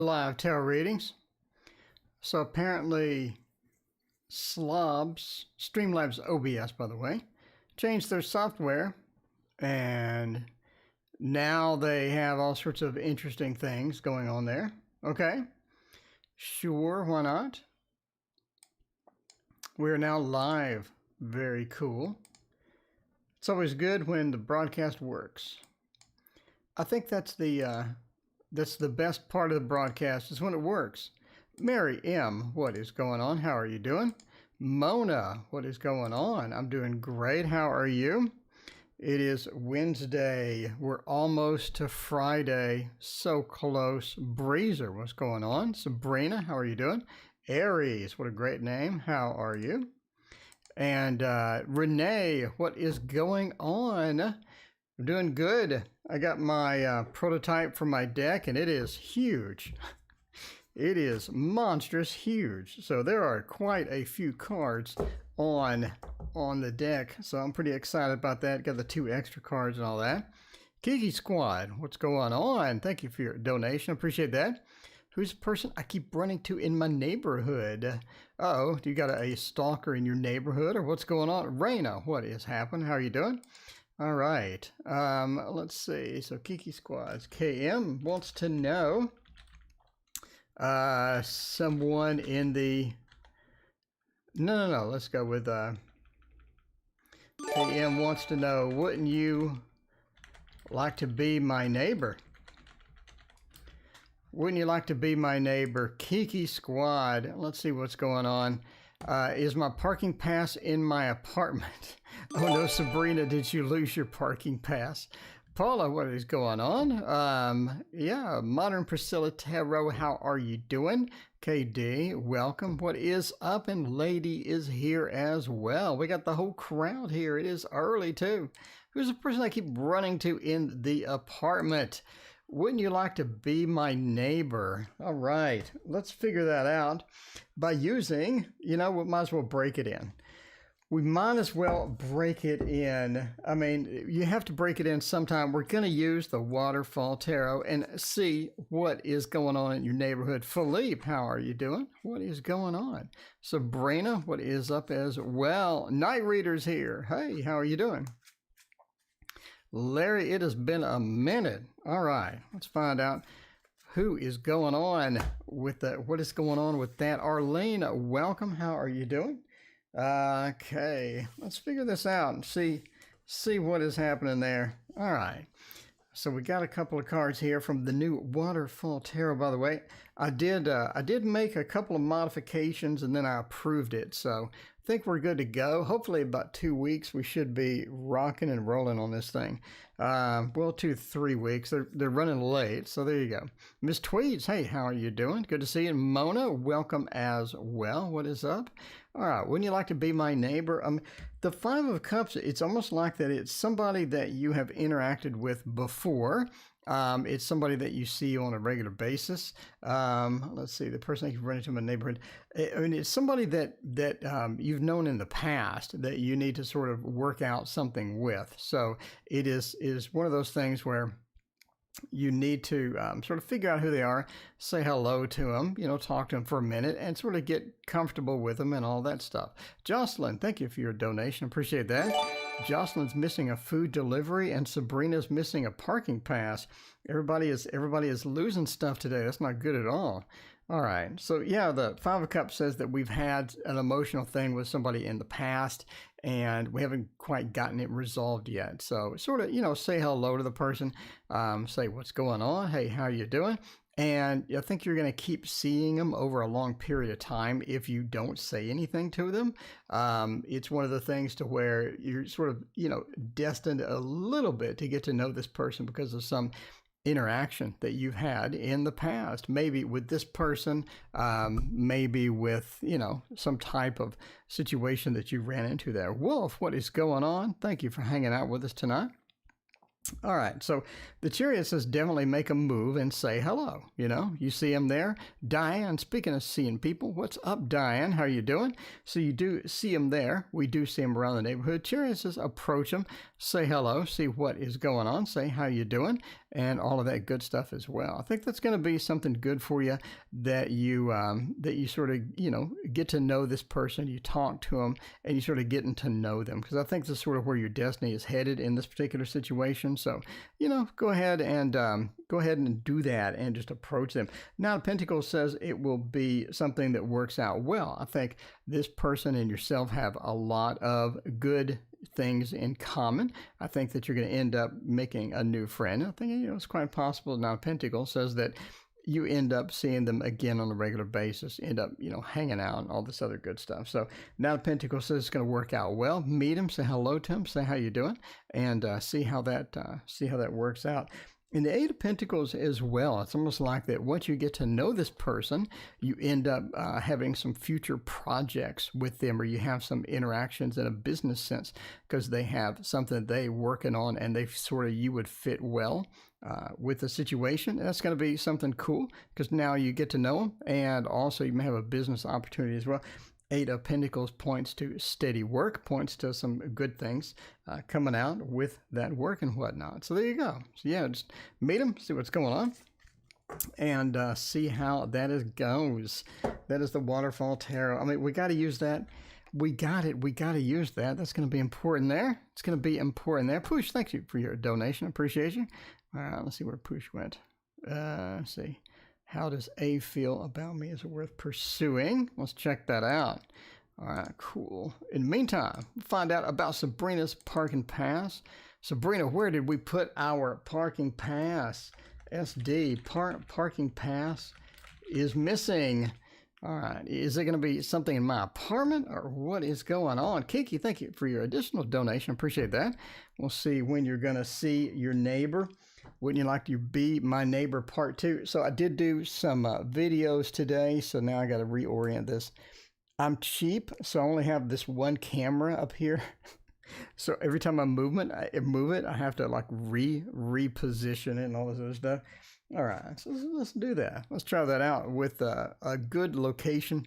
Live tarot readings. So apparently Streamlabs OBS, by the way, changed their software, and now they have all sorts of interesting things going on there. Okay, sure, why not? We're now live. Very cool. It's always good when the broadcast works. I think that's the best part of the broadcast, is when it works. Mary M., what is going on? How are you doing? Mona, what is going on? I'm doing great. How are you? It is Wednesday. We're almost to Friday. So close. Breezer, what's going on? Sabrina, how are you doing? Aries, what a great name. How are you? And Renee, what is going on? I'm doing good. I got my prototype for my deck, and it is huge. It is monstrous huge. So there are quite a few cards on the deck. So I'm pretty excited about that. Got the 2 extra cards and all that. Kiki Squad, what's going on? Thank you for your donation. Appreciate that. Who's the person I keep running to in my neighborhood? Uh-oh, do you got a stalker in your neighborhood, or what's going on? Raina, what is happening? How are you doing? All right, let's see. So Kiki Squads, KM wants to know, someone in the, no, let's go with, KM wants to know, wouldn't you like to be my neighbor? Wouldn't you like to be my neighbor? Kiki Squad, let's see what's going on. Is my parking pass in my apartment? Oh no, Sabrina, did you lose your parking pass? Paula, what is going on? Yeah, Modern Priscilla Tarot, how are you doing? KD, welcome. What is up? And Lady is here as well. We got the whole crowd here. It is early too. Who's the person I keep running to in the apartment? Wouldn't you like to be my neighbor? All right, let's figure that out by using, we might as well break it in. We might as well break it in. I mean, you have to break it in sometime. We're going to use the Waterfall Tarot and see what is going on in your neighborhood. Philippe, how are you doing? What is going on? Sabrina, what is up as well? Night Reader's here. Hey, how are you doing? Larry, it has been a minute. All right, let's find out who is going on with that. What is going on with that? Arlene, welcome. How are you doing? Okay, let's figure this out and see what is happening there. All right, so we got a couple of cards here from the new Waterfall Tarot. By the way, I did make a couple of modifications and then I approved it, so I think we're good to go. Hopefully about 2 weeks we should be rocking and rolling on this thing. Well, 2 to 3 weeks. They're running late, so there you go. Miss Tweeds, hey, how are you doing? Good to see you. Mona, welcome as well. What is up? All right, wouldn't you like to be my neighbor? The 5 of Cups, it's almost like that it's somebody that you have interacted with before. It's somebody that you see on a regular basis. Let's see, the person I keep running to in my neighborhood. I mean, it's somebody that you've known in the past that you need to sort of work out something with. So it is one of those things where you need to sort of figure out who they are, say hello to them, talk to them for a minute and sort of get comfortable with them and all that stuff. Jocelyn, thank you for your donation. Appreciate that. Jocelyn's missing a food delivery and Sabrina's missing a parking pass. Everybody is losing stuff today. That's not good at all. All right. So yeah, the 5 of Cups says that we've had an emotional thing with somebody in the past and we haven't quite gotten it resolved yet. So sort of, say hello to the person, say what's going on. Hey, how you doing? And I think you're going to keep seeing them over a long period of time if you don't say anything to them. It's one of the things to where you're sort of, destined a little bit to get to know this person because of some interaction that you've had in the past, maybe with this person, maybe with, some type of situation that you ran into there. Wolf, what is going on? Thank you for hanging out with us tonight. All right, so the Chariot says definitely make a move and say hello. You know, you see him there. Diane, speaking of seeing people, what's up, Diane? How are you doing? So you do see him there. We do see him around the neighborhood. Chariot says approach him, say hello, see what is going on, say how you doing, and all of that good stuff as well. I think that's going to be something good for you, that you sort of, you know, get to know this person, you talk to them, and you sort of getting to know them, because I think this is sort of where your destiny is headed in this particular situation. So, you know, go ahead and do that and just approach them. Now, Pentacles says it will be something that works out well. I think this person and yourself have a lot of good things in common. I think that you're going to end up making a new friend. I think, you know, it's quite possible. Now, Pentacles says that you end up seeing them again on a regular basis, end up, you know, hanging out and all this other good stuff. So now the Pentacle says it's going to work out well. Meet him, say hello to him, say how you doing, and see how that works out. In the Eight of Pentacles as well, it's almost like that once you get to know this person, you end up having some future projects with them, or you have some interactions in a business sense, because they have something they're working on and they sort of, you would fit well with the situation. And that's going to be something cool, because now you get to know them, and also you may have a business opportunity as well. Eight of Pentacles points to steady work, points to some good things coming out with that work and whatnot. So there you go. So yeah, just meet them, see what's going on, and see how that goes. That is the Waterfall Tarot. I mean, we got to use that. We got to use that. That's going to be important there. It's going to be important there. Push, thank you for your donation. Appreciate you. Let's see where Push went. Let's see. How does A feel about me? Is it worth pursuing? Let's check that out. All right, cool. In the meantime, find out about Sabrina's parking pass. Sabrina, where did we put our parking pass? SD, parking pass is missing. All right, is it going to be something in my apartment, or what is going on? Kiki, thank you for your additional donation. Appreciate that. We'll see when you're going to see your neighbor. Wouldn't you like to be my neighbor part 2? So I did do some videos today, so now I got to reorient this. I'm cheap, so I only have this one camera up here. So every time I move it, I have to like reposition it and all this other stuff. All right, so let's do that. Let's try that out with a good location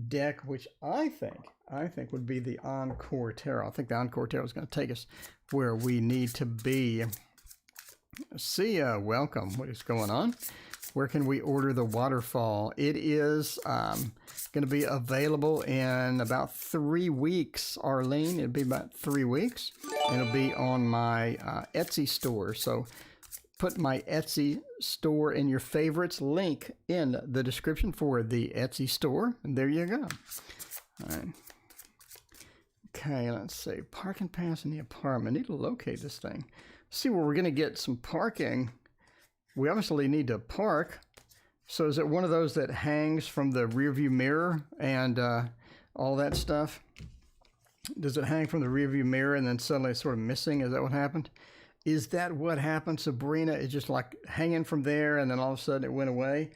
deck, which I think would be the Encore Tarot. I think the Encore Tarot is going to take us where we need to be. See ya, welcome. What is going on? Where can we order the waterfall? It is going to be available in about 3 weeks, Arlene. It'll be about 3 weeks. It'll be on my Etsy store. So put my Etsy store in your favorites link in the description for the Etsy store. And there you go. All right. Okay, let's see. Parking pass in the apartment. I need to locate this thing. See where we're going to get some parking. We obviously need to park. So is it one of those that hangs from the rearview mirror and all that stuff? Does it hang from the rearview mirror and then suddenly it's sort of missing? Is that what happened? Is that what happened, Sabrina? It's just like hanging from there and then all of a sudden it went away?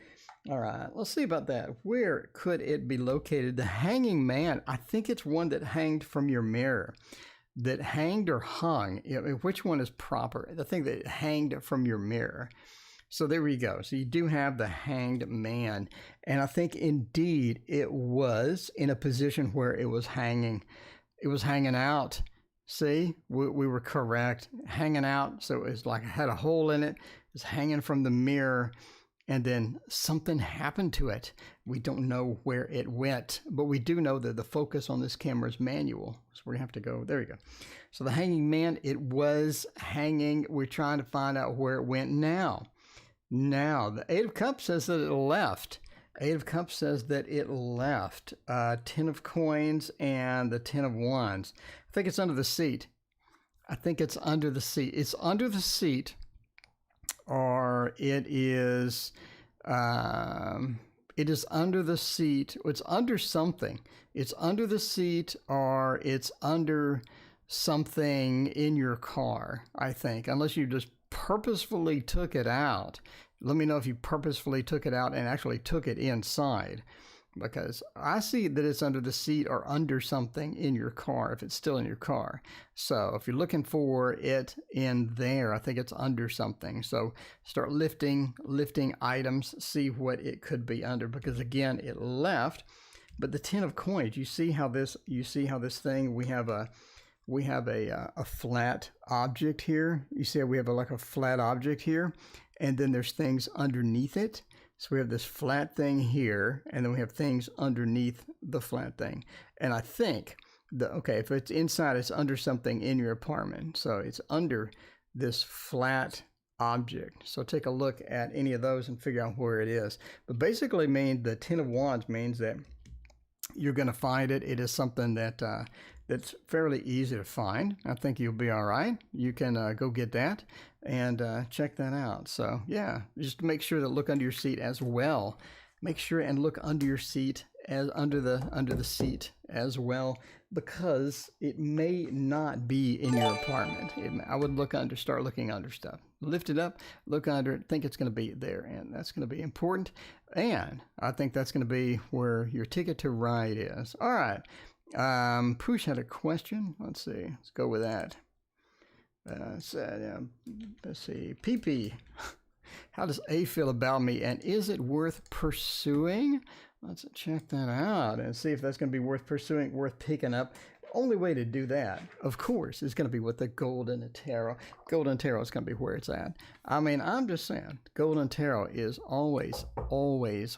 All right, let's see about that. Where could it be located? The hanging man, I think it's one that hanged from your mirror. That hanged or hung, which one is proper? The thing that hanged from your mirror. So there we go. So you do have the hanged man. And I think indeed it was in a position where it was hanging. It was hanging out. See, we were correct. Hanging out. So it was like it had a hole in it. It was hanging from the mirror. And then something happened to it. We don't know where it went, but we do know that the focus on this camera is manual. So we're gonna have to go, there you go. So the hanging man, it was hanging. We're trying to find out where it went now. Now, the Eight of Cups says that it left. Eight of Cups says that it left. 10 of Coins and the 10 of Wands. I think it's under the seat. I think it's under the seat. It's under the seat. Or it is under the seat. It's under something. It's under the seat, or it's under something in your car, I think, unless you just purposefully took it out. Let me know if you purposefully took it out and actually took it inside. because I see that it's under the seat or under something in your car if it's still in your car. So if you're looking for it in there, I think it's under something. So start lifting items, see what it could be under, because again, it left. But the 10 of coins, you see how this thing, we have a flat object here. You see how we have like a flat object here, and then there's things underneath it. So we have this flat thing here, and then we have things underneath the flat thing. And I think okay, if it's inside, it's under something in your apartment. So it's under this flat object. So take a look at any of those and figure out where it is. But basically, the 10 of Wands means that you're going to find it. It is something that that's fairly easy to find. I think you'll be all right. You can go get that and check that out. So yeah, just make sure to look under your seat as well. Make sure and look under your seat as under the seat as well, because it may not be in your apartment. I would start looking under stuff. Lift it up, look under it, think it's going to be there, and that's going to be important. And I think that's going to be where your ticket to ride is. All right. Poosh had a question. Let's see. Let's go with that. Let's see. PP. How does A feel about me, and is it worth pursuing? Let's check that out and see if that's going to be worth pursuing, worth picking up. Only way to do that, of course, is going to be with the Golden Tarot. Golden Tarot is going to be where it's at. I mean, I'm just saying, Golden Tarot is always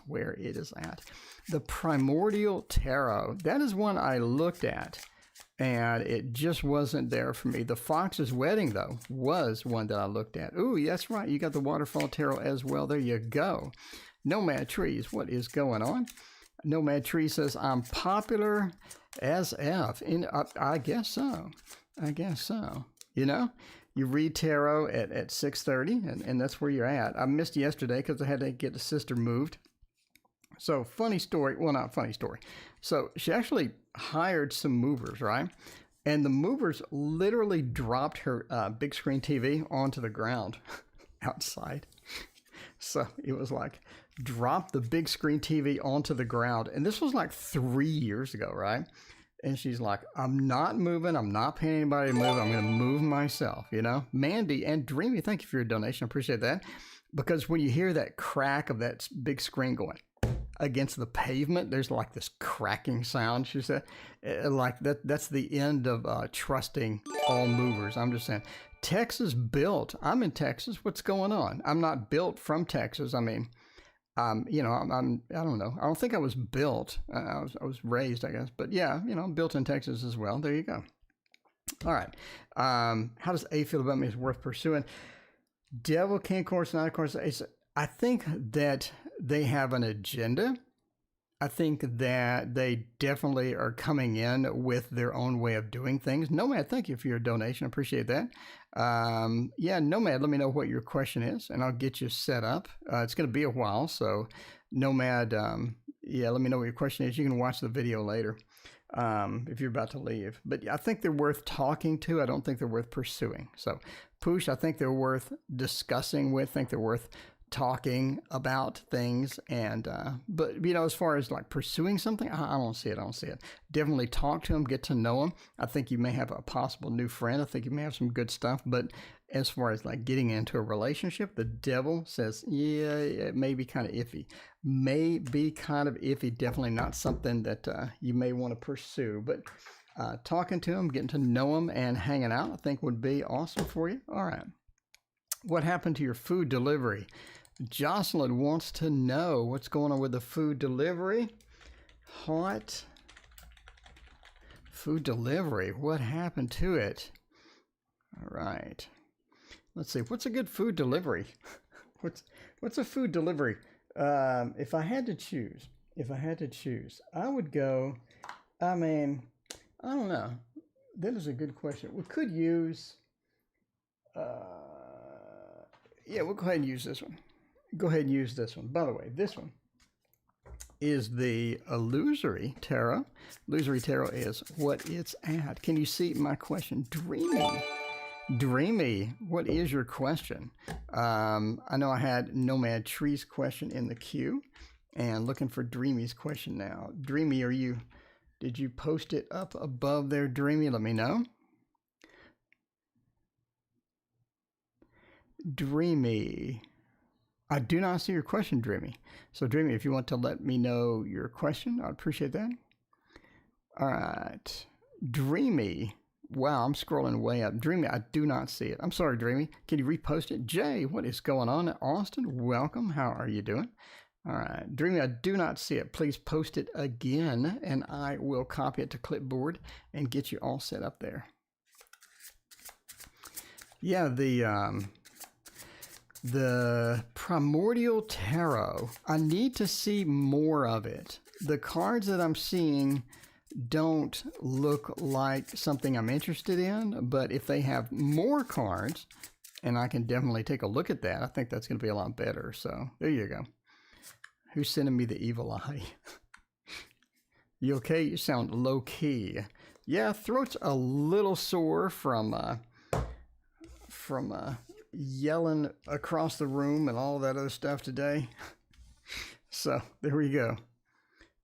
where it is at. The Primordial Tarot, that is one I looked at, and it just wasn't there for me. The Fox's Wedding, though, was one that I looked at. Ooh, that's right. You got the Waterfall Tarot as well. There you go. Nomad Trees, what is going on? Nomad Tree says, I'm popular as F. I guess so. I guess so. You know, you read tarot at 6:30, and that's where you're at. I missed yesterday because I had to get the sister moved. So funny story. Well, not funny story. So she actually hired some movers, right? And the movers literally dropped her big screen TV onto the ground outside. So it was like, drop the big screen TV onto the ground. And this was like 3 years ago, right? And she's like, I'm not moving. I'm not paying anybody to move. I'm going to move myself, you know? Mandy and Dreamy, thank you for your donation. I appreciate that. Because when you hear that crack of that big screen going against the pavement, there's like this cracking sound, she said. Like that's the end of trusting all movers. I'm just saying. Texas built. I'm in Texas. What's going on? I'm not built from Texas. I mean, you know, I don't know. I don't think I was built. I was raised, I guess. But yeah, you know, I'm built in Texas as well. There you go. All right. How does A feel about me is worth pursuing? Devil, King, course, not of course. I think that they have an agenda. I think that they definitely are coming in with their own way of doing things. Nomad, thank you for your donation. I appreciate that. Yeah, Nomad, let me know what your question is, and I'll get you set up. It's going to be a while, so Nomad, yeah, let me know what your question is. You can watch the video later if you're about to leave. But I think they're worth talking to. I don't think they're worth pursuing. So, Poosh, I think they're worth discussing with. I think they're worth talking about things, and but you know, as far as like pursuing something, I don't see it. Definitely talk to them, get to know them. I think you may have a possible new friend. I think you may have some good stuff, but as far as like getting into a relationship, the Devil says, yeah, it may be kind of iffy. Definitely not something that you may want to pursue, but talking to them, getting to know them, and hanging out, I think would be awesome for you. All right. What happened to your food delivery? Jocelyn wants to know what's going on with the food delivery. Hot food delivery. What happened to it? All right. Let's see. What's a good food delivery? What's a food delivery? If I had to choose, I would go. I mean, I don't know. That is a good question. We could use. Yeah, we'll go ahead and use this one. By the way, this one is the Illusory Tarot. Illusory Tarot is what it's at. Can you see my question? Dreamy, what is your question? I know I had Nomad Tree's question in the queue. And looking for Dreamy's question now. Dreamy, did you post it up above there, Dreamy? Let me know. Dreamy. I do not see your question, Dreamy. So Dreamy, if you want to let me know your question, I'd appreciate that. All right. Dreamy. Wow, I'm scrolling way up. Dreamy, I do not see it. I'm sorry, Dreamy. Can you repost it? Jay, what is going on? Austin, welcome. How are you doing? All right. Dreamy, I do not see it. Please post it again, and I will copy it to clipboard and get you all set up there. Yeah, the Primordial Tarot. I need to see more of it. The cards that I'm seeing don't look like something I'm interested in, but if they have more cards, and I can definitely take a look at that, I think that's going to be a lot better. So there you go. Who's sending me the evil eye? You okay? You sound low key. Yeah, throat's a little sore from yelling across the room and all that other stuff today. So there we go.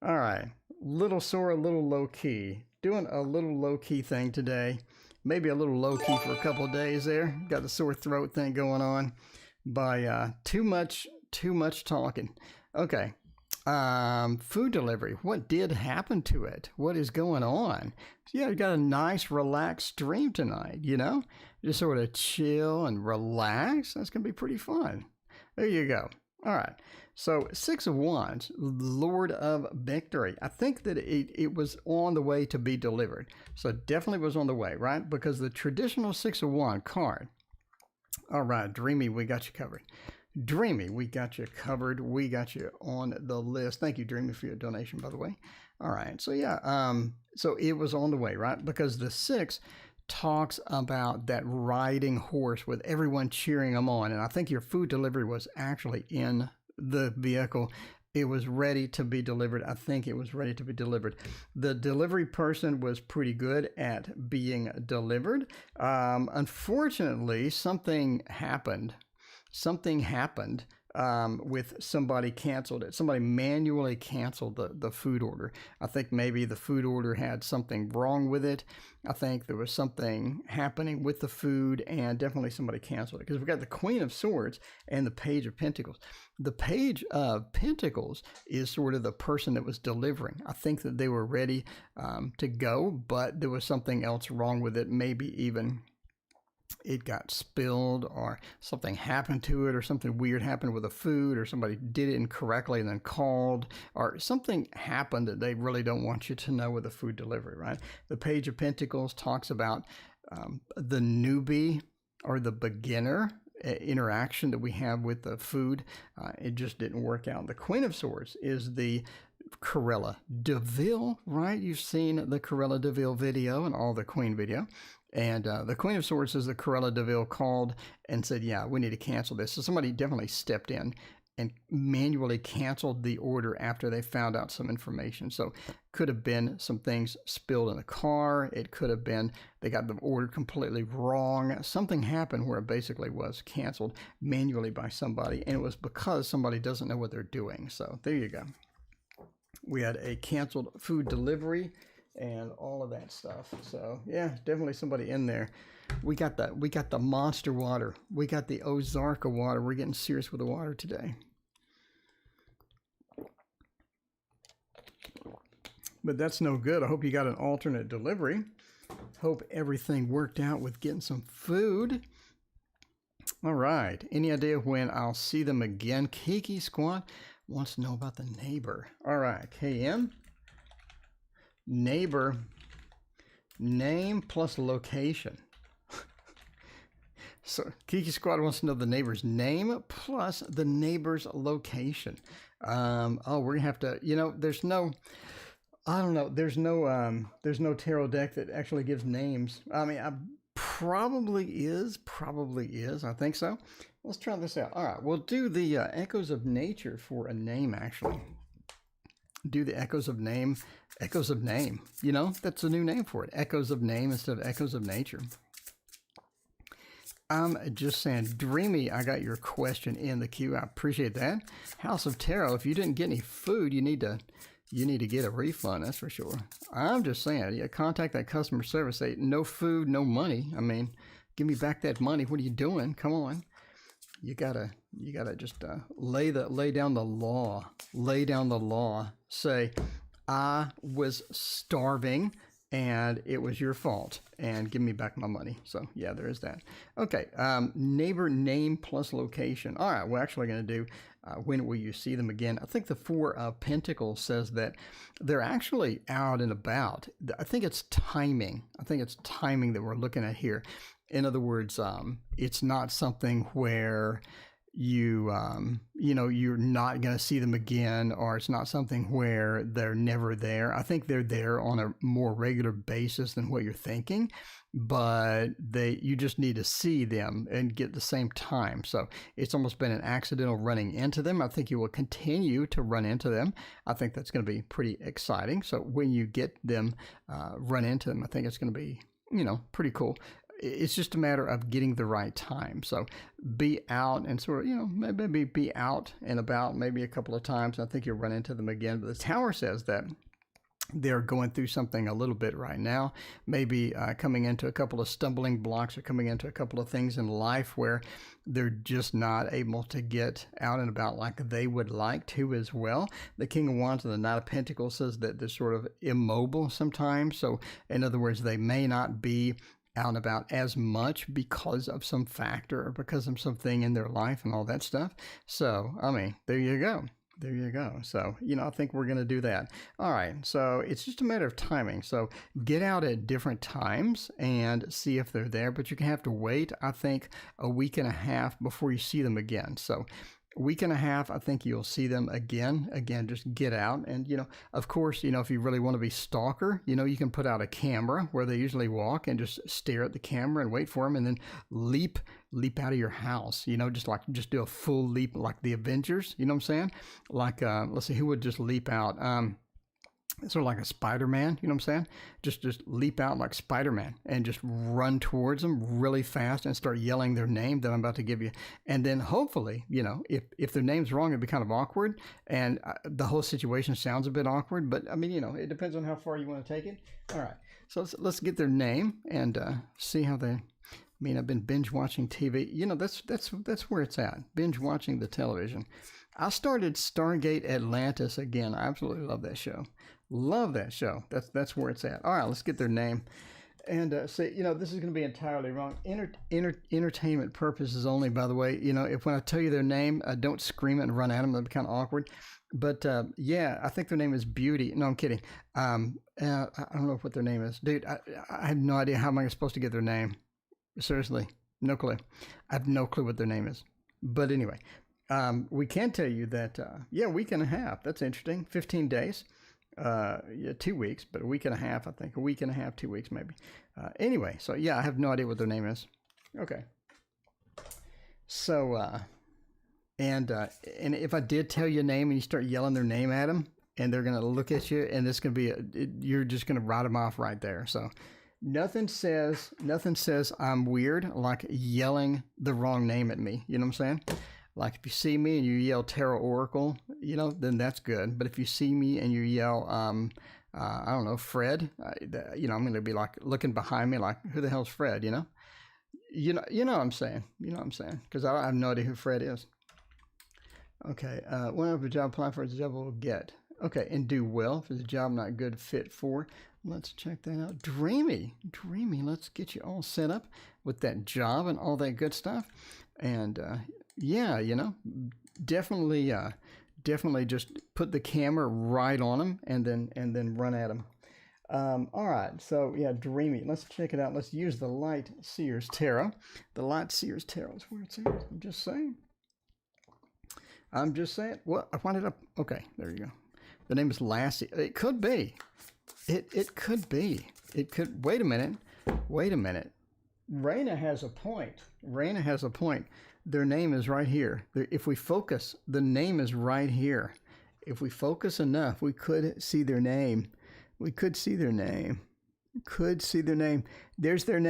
All right, little sore, a little low key. Doing a little low key thing today. Maybe a little low key for a couple of days there. Got the sore throat thing going on by too much talking. Okay. Food delivery. What did happen to it? What is going on? Yeah, you got a nice relaxed stream tonight, you know? Just sort of chill and relax. That's going to be pretty fun. There you go. All right. So 6 of Wands, Lord of Victory. I think that it was on the way to be delivered. So definitely was on the way, right? Because the traditional 6 of Wands card. All right, Dreamy, we got you covered. Dreamy, we got you covered. We got you on the list. Thank you, Dreamy, for your donation, by the way. All right. So yeah, so it was on the way, right? Because the 6 talks about that riding horse with everyone cheering them on. And I think your food delivery was actually in the vehicle. It was ready to be delivered. I think it was ready to be delivered. The delivery person was pretty good at being delivered. Unfortunately, something happened with somebody canceled it. Somebody manually canceled the food order. I think maybe the food order had something wrong with it. I think there was something happening with the food, and definitely somebody canceled it, because we've got the Queen of Swords and the Page of Pentacles. The Page of Pentacles is sort of the person that was delivering. I think that they were ready to go, but there was something else wrong with it. Maybe even it got spilled, or something happened to it, or something weird happened with the food, or somebody did it incorrectly and then called, or something happened that they really don't want you to know with the food delivery, right? The Page of Pentacles talks about the newbie or the beginner interaction that we have with the food. It just didn't work out. The Queen of Swords is the Cruella de Vil, right? You've seen the Cruella de Vil video and all the Queen video. And the Queen of Swords is the Cruella de Vil called and said, yeah, we need to cancel this. So somebody definitely stepped in and manually canceled the order after they found out some information. So could have been some things spilled in the car. It could have been they got the order completely wrong. Something happened where it basically was canceled manually by somebody. And it was because somebody doesn't know what they're doing. So there you go. We had a canceled food delivery and all of that stuff. So yeah, definitely somebody in there. We got the monster water. We got the Ozarka water. We're getting serious with the water today. But that's no good. I hope you got an alternate delivery. Hope everything worked out with getting some food. All right. Any idea when I'll see them again? Kiki Squad wants to know about the neighbor. All right. KM. Neighbor. Name plus location. So Kiki Squad wants to know the neighbor's name plus the neighbor's location. Oh, we're gonna have to, you know, there's no tarot deck that actually gives names. I mean, probably is. I think so. Let's try this out. All right, we'll do the Echoes of Nature for a name, actually. Do the Echoes of Name. Echoes of Name. You know, that's a new name for it. Echoes of Name instead of Echoes of Nature. I'm just saying, Dreamy, I got your question in the queue. I appreciate that. House of Tarot, if you didn't get any food, you need to get a refund, that's for sure. I'm just saying, yeah, contact that customer service. Say, no food, no money. I mean, give me back that money. What are you doing? Come on. You gotta just lay down the law. Lay down the law. Say, I was starving and it was your fault, and give me back my money. So yeah, there is that. Okay, neighbor name plus location. All right, we're actually going to do when will you see them again. I think the Four of Pentacles says that they're actually out and about. I think it's timing. I think it's timing that we're looking at here. In other words, it's not something where you're not going to see them again, or it's not something where they're never there. I think they're there on a more regular basis than what you're thinking, but you just need to see them and get the same time. So it's almost been an accidental running into them. I think you will continue to run into them. I think that's going to be pretty exciting. So when you get them, run into them, I think it's going to be, pretty cool. It's just a matter of getting the right time. So be out and sort of, maybe be out and about maybe a couple of times. I think you'll run into them again. But the Tower says that they're going through something a little bit right now, maybe coming into a couple of stumbling blocks or coming into a couple of things in life where they're just not able to get out and about like they would like to as well. The King of Wands and the Knight of Pentacles says that they're sort of immobile sometimes. So in other words, they may not be out and about as much because of some factor or because of something in their life and all that stuff. So, I mean, there you go. There you go. So, I think we're going to do that. All right. So it's just a matter of timing. So get out at different times and see if they're there, but you can have to wait, I think, a week and a half before you see them again. So week and a half, I think you'll see them again. Again, just get out. And, of course, if you really want to be stalker, you can put out a camera where they usually walk and just stare at the camera and wait for them and then leap out of your house, just do a full leap like the Avengers. You know what I'm saying? Like, let's see, who would just leap out? Sort of like a Spider-Man, you know what I'm saying? Just leap out like Spider-Man and just run towards them really fast and start yelling their name that I'm about to give you. And then hopefully, if their name's wrong, it'd be kind of awkward and the whole situation sounds a bit awkward, but I mean, it depends on how far you want to take it. All right, so let's get their name and see how they... I've been binge watching TV. That's where it's at. Binge watching the television. I started Stargate Atlantis again. I absolutely love that show. Love that show. That's where it's at. All right, let's get their name. And this is going to be entirely wrong. Entertainment purposes only, by the way. If when I tell you their name, don't scream it and run at them. That'd be kind of awkward. But yeah, I think their name is Beauty. No, I'm kidding. I don't know what their name is. Dude, I have no idea how am I supposed to get their name. Seriously, no clue. I have no clue what their name is. But anyway, we can tell you that, a week and a half. That's interesting. 15 days. 2 weeks, but a week and a half, I think. A week and a half, 2 weeks maybe. Anyway, so yeah, I have no idea what their name is. Okay. So, and if I did tell you a name and you start yelling their name at them, and they're going to look at you, and it's going to be, you're just going to write them off right there. So, Nothing says I'm weird like yelling the wrong name at me. You know what I'm saying? Like if you see me and you yell Tarot Oracle, then that's good. But if you see me and you yell, I don't know, Fred, I'm going to be like looking behind me like, who the hell's Fred, You know what I'm saying? You know what I'm saying? Because I have no idea who Fred is. Okay. Whenever a job apply for, it's a job will get. Okay. And do well if it's a job not good fit for. Let's check that out. Dreamy. Let's get you all set up with that job and all that good stuff. And definitely just put the camera right on them and then run at them. All right. So yeah, Dreamy. Let's check it out. Let's use the Light Seers Tarot. The Light Seers Tarot is where it's at. I'm just saying. Well, I wound it up. Okay, there you go. The name is Lassie. It could be. It could be. It could. Wait a minute. Raina has a point. Their name is right here. If we focus, the name is right here. If we focus enough, we could see their name. There's their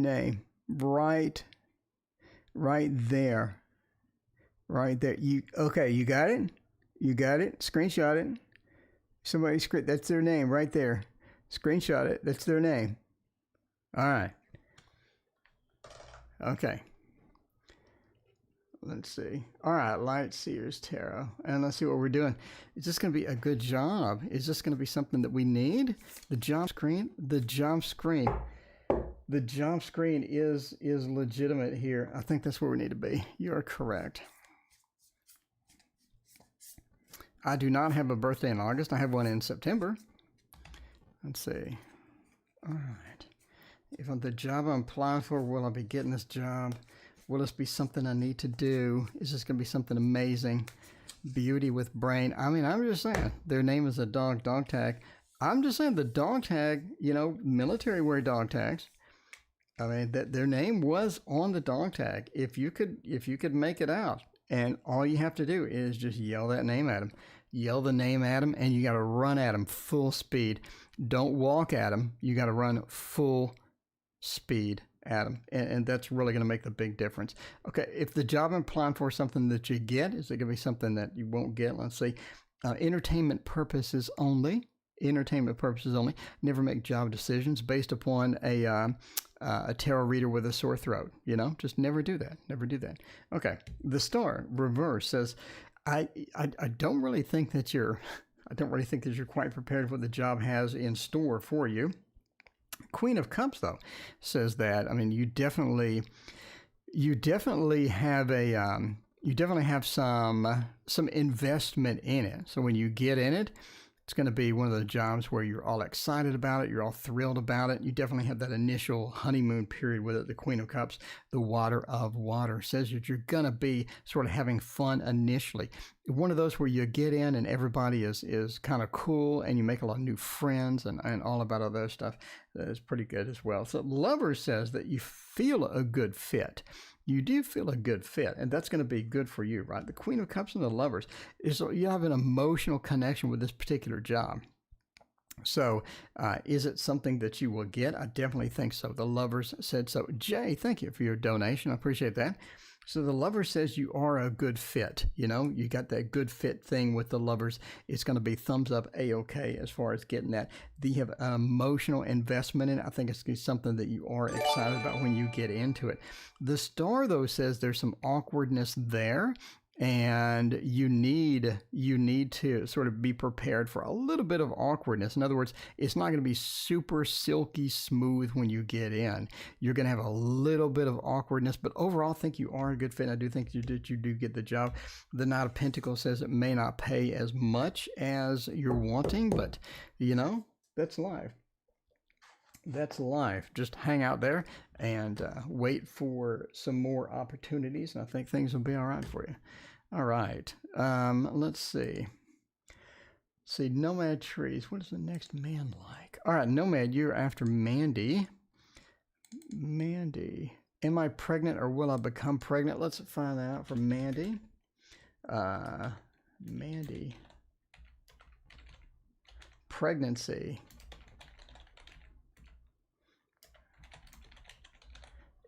name. right there. Right there. Okay, you got it? You got it? Screenshot it. Somebody that's their name right there. Screenshot it. That's their name. All right. Okay. Let's see. All right, Light Seers Tarot. And let's see what we're doing. Is this going to be a good job? Is this going to be something that we need? The job screen? The job screen. The job screen is legitimate here. I think that's where we need to be. You are correct. I do not have a birthday in August. I have one in September. Let's see. All right. If I'm the job I'm applying for, will I be getting this job? Will this be something I need to do? Is this going to be something amazing? Beauty with brain. I mean, I'm just saying, their name is a dog tag. I'm just saying the dog tag, you know, military wear dog tags. I mean, that their name was on the dog tag. If you could make it out, and all you have to do is just yell that name at them. Yell the name at them, and you got to run at them full speed. Don't walk at them. You got to run full speed at them, and that's really going to make the big difference. Okay, if the job I'm applying for is something that you get, is it going to be something that you won't get? Let's see. Entertainment purposes only. Entertainment purposes only. Never make job decisions based upon a tarot reader with a sore throat. You know, just never do that. Never do that. Okay, the star reverse says, I don't really think that you're quite prepared for what the job has in store for you. Queen of Cups though says that, I mean, you definitely have some investment in it. So when you get in it, it's going to be one of the jobs where you're all excited about it. You're all thrilled about it. You definitely have that initial honeymoon period with it. The Queen of Cups, the Water of Water, says that you're going to be sort of having fun initially. One of those where you get in and everybody is kind of cool and you make a lot of new friends and all about all that stuff. That is pretty good as well. So Lover says that you feel a good fit. You do feel a good fit, and that's going to be good for you, right? The Queen of Cups and the Lovers is you have an emotional connection with this particular job. So is it something that you will get? I definitely think so. The Lovers said so. Jay, thank you for your donation. I appreciate that. So the Lover says you are a good fit. You know, you got that good fit thing with the Lovers. It's going to be thumbs up A-OK as far as getting that. You have an emotional investment in it. I think it's something that you are excited about when you get into it. The Star, though, says there's some awkwardness there. And you need to sort of be prepared for a little bit of awkwardness. In other words, it's not going to be super silky smooth when you get in. You're going to have a little bit of awkwardness, but overall, I think you are a good fit. I do think you do get the job. The Knight of Pentacles says it may not pay as much as you're wanting, but you know, that's life. That's life. Just hang out there and wait for some more opportunities, and I think things will be all right for you. All right. Let's see. Nomad Trees. What is the next man like? All right, Nomad, you're after Mandy. Mandy. Am I pregnant or will I become pregnant? Let's find that out from Mandy. Mandy. Pregnancy.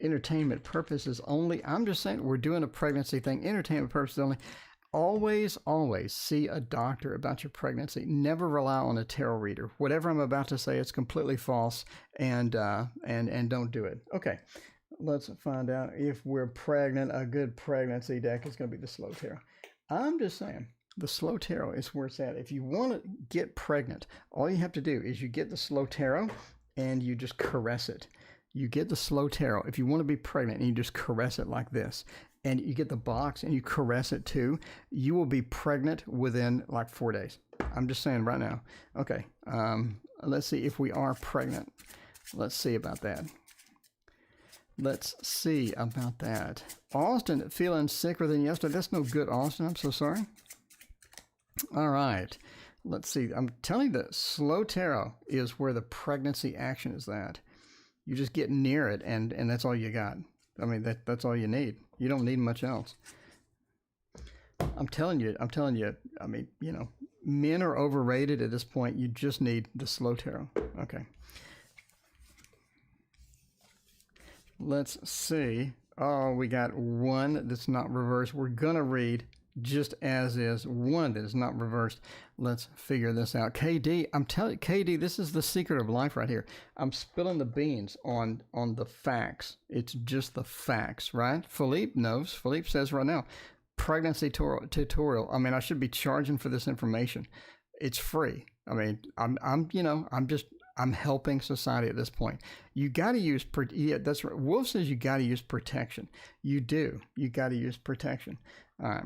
Entertainment purposes only. I'm just saying we're doing a pregnancy thing. Entertainment purposes only. Always see a doctor about your pregnancy. Never rely on a tarot reader. Whatever I'm about to say, it's completely false, and don't do it. Okay, let's find out if we're pregnant. A good pregnancy deck is going to be the Slow Tarot. I'm just saying the Slow Tarot is where it's at. If you want to get pregnant, all you have to do is you get the Slow Tarot and you just caress it. You get the Slow Tarot. If you want to be pregnant and you just caress it like this, and you get the box and you caress it too, you will be pregnant within like 4 days. I'm just saying right now. Okay, let's see if we are pregnant. Let's see about that. Let's see about that. Austin, feeling sicker than yesterday. That's no good, Austin. I'm so sorry. All right. Let's see. I'm telling you, the Slow Tarot is where the pregnancy action is at. You just get near it, and that's all you got. I mean, that's all you need. You don't need much else. I'm telling you, I mean, you know, men are overrated at this point. You just need the Slow Tarot. Okay. Let's see. Oh, we got one that's not reversed. We're going to read just as is, one that is not reversed. Let's figure this out. KD, I'm telling you, KD, this is the secret of life right here. I'm spilling the beans on the facts. It's just the facts, right? Philippe knows. Philippe says right now, pregnancy tutorial. I mean, I should be charging for this information. It's free. I mean, I'm helping society at this point. You got to use, yeah, that's right. Wolf says you got to use protection. You do. You got to use protection. All right.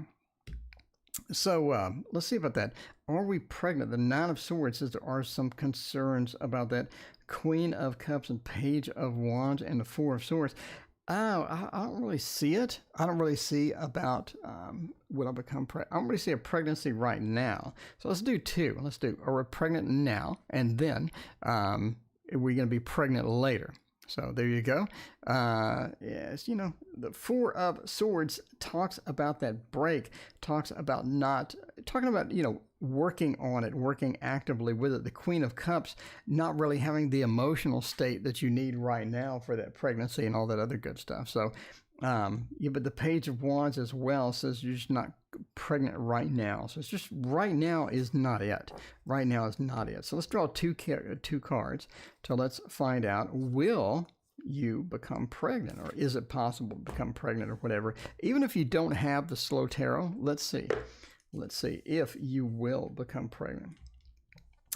So let's see about that. Are we pregnant? The Nine of Swords says there are some concerns about that. Queen of Cups and Page of Wands and the Four of Swords. Oh, I don't really see it. I don't really see about will I become pregnant. I don't really see a pregnancy right now. So let's do two. Let's do, are we pregnant now? And then are we going to be pregnant later? So there you go. Yes, you know, the Four of Swords talks about that break, talking about, you know, working on it, working actively with it. The Queen of Cups, not really having the emotional state that you need right now for that pregnancy and all that other good stuff. So, yeah, but the Page of Wands as well says you're just not pregnant right now. So it's just right now is not it. Right now is not it. So let's draw two cards. So let's find out, will you become pregnant, or is it possible to become pregnant, or whatever? Even if you don't have the slow tarot, let's see. Let's see if you will become pregnant.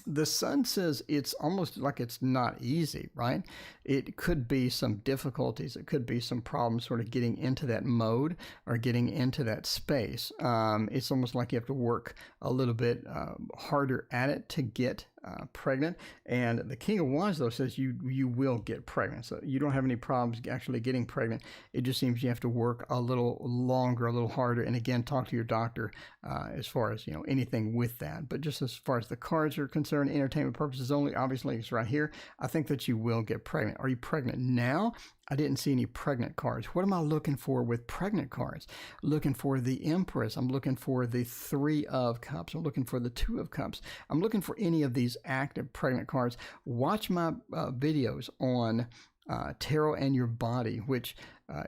The Sun says it's almost like it's not easy, right? It could be some difficulties. It could be some problems sort of getting into that mode or getting into that space. It's almost like you have to work a little bit harder at it to get pregnant. And the King of Wands, though, says you will get pregnant. So you don't have any problems actually getting pregnant. It just seems you have to work a little longer, a little harder. And again, talk to your doctor as far as, you know, anything with that. But just as far as the cards are concerned, entertainment purposes only, obviously it's right here. I think that you will get pregnant. Are you pregnant now? I didn't see any pregnant cards. What am I looking for with pregnant cards? Looking for the Empress. I'm looking for the Three of Cups. I'm looking for the Two of Cups. I'm looking for any of these active pregnant cards. Watch my videos on tarot and your body, which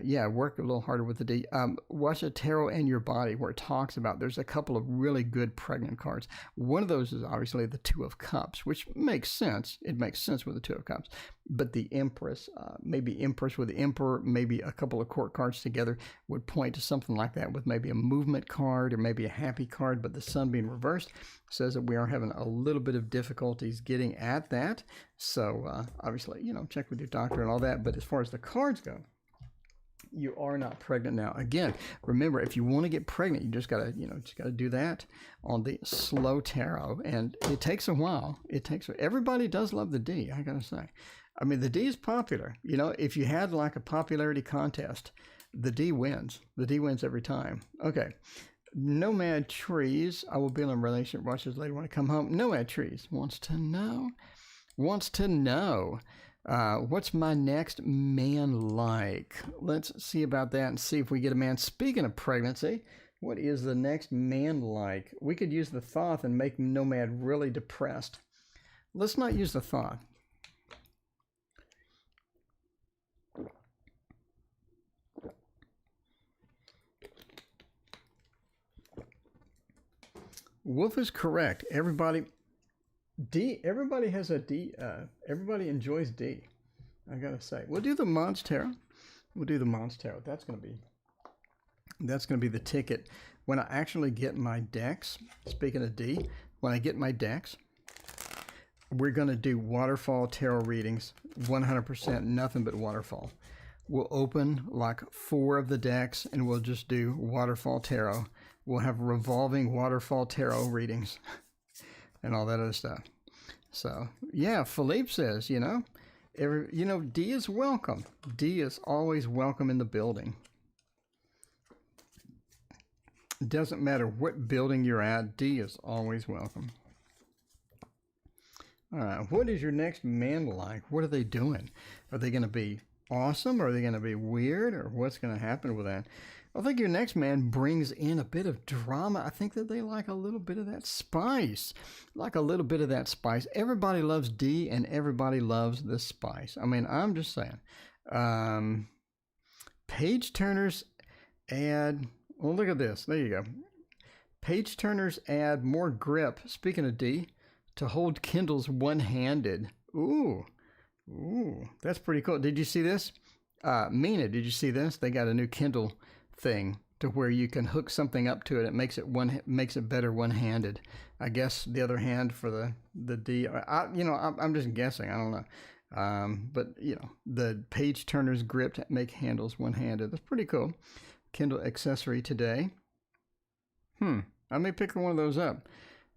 yeah, work a little harder with the D. Watch a tarot and your body where it talks about, there's a couple of really good pregnant cards. One of those is obviously the Two of Cups, which makes sense. It makes sense with the Two of Cups. But the Empress, maybe Empress with the Emperor, maybe a couple of court cards together would point to something like that, with maybe a movement card or maybe a happy card. But the Sun being reversed says that we are having a little bit of difficulties getting at that. So obviously, you know, check with your doctor and all that. But as far as the cards go, you are not pregnant now. Again, remember, if you want to get pregnant, you just gotta, you know, do that on the slow tarot, and it takes a while. Everybody does love the D, I gotta say. I mean, the D is popular. You know, if you had like a popularity contest, the D wins. The D wins every time. Okay. Nomad Trees. I will be in a relationship. Watch this lady want to come home. Nomad Trees wants to know. What's my next man like? Let's see about that and see if we get a man. Speaking of pregnancy, what is the next man like? We could use the Thoth and make Nomad really depressed. Let's not use the Thoth. Wolf is correct. Everybody has a D. Everybody enjoys D, I gotta say. We'll do the Mons Tarot. That's gonna be the ticket when I actually get my decks. Speaking of D, when I get my decks, we're gonna do waterfall tarot readings. 100%, nothing but waterfall. We'll open like 4 of the decks and we'll just do waterfall tarot. We'll have revolving waterfall tarot readings and all that other stuff. So yeah, Philippe says, you know, D is welcome. D is always welcome in the building. It doesn't matter what building you're at, D is always welcome. All right, what is your next man like? What are they doing? Are they going to be awesome? Or are they going to be weird? Or what's going to happen with that? I think your next man brings in a bit of drama. I think that they like a little bit of that spice. Everybody loves D and everybody loves the spice. I mean, I'm just saying. page turners add, well, look at this. There you go. Page turners add more grip, speaking of D, to hold Kindles one-handed. Ooh, that's pretty cool. Did you see this? Mina, did you see this? They got a new Kindle thing to where you can hook something up to it. It makes it better one-handed. I guess the other hand for the D. I'm just guessing. I don't know. But the page turners grip to make handles one-handed. That's pretty cool. Kindle accessory today. I may pick one of those up.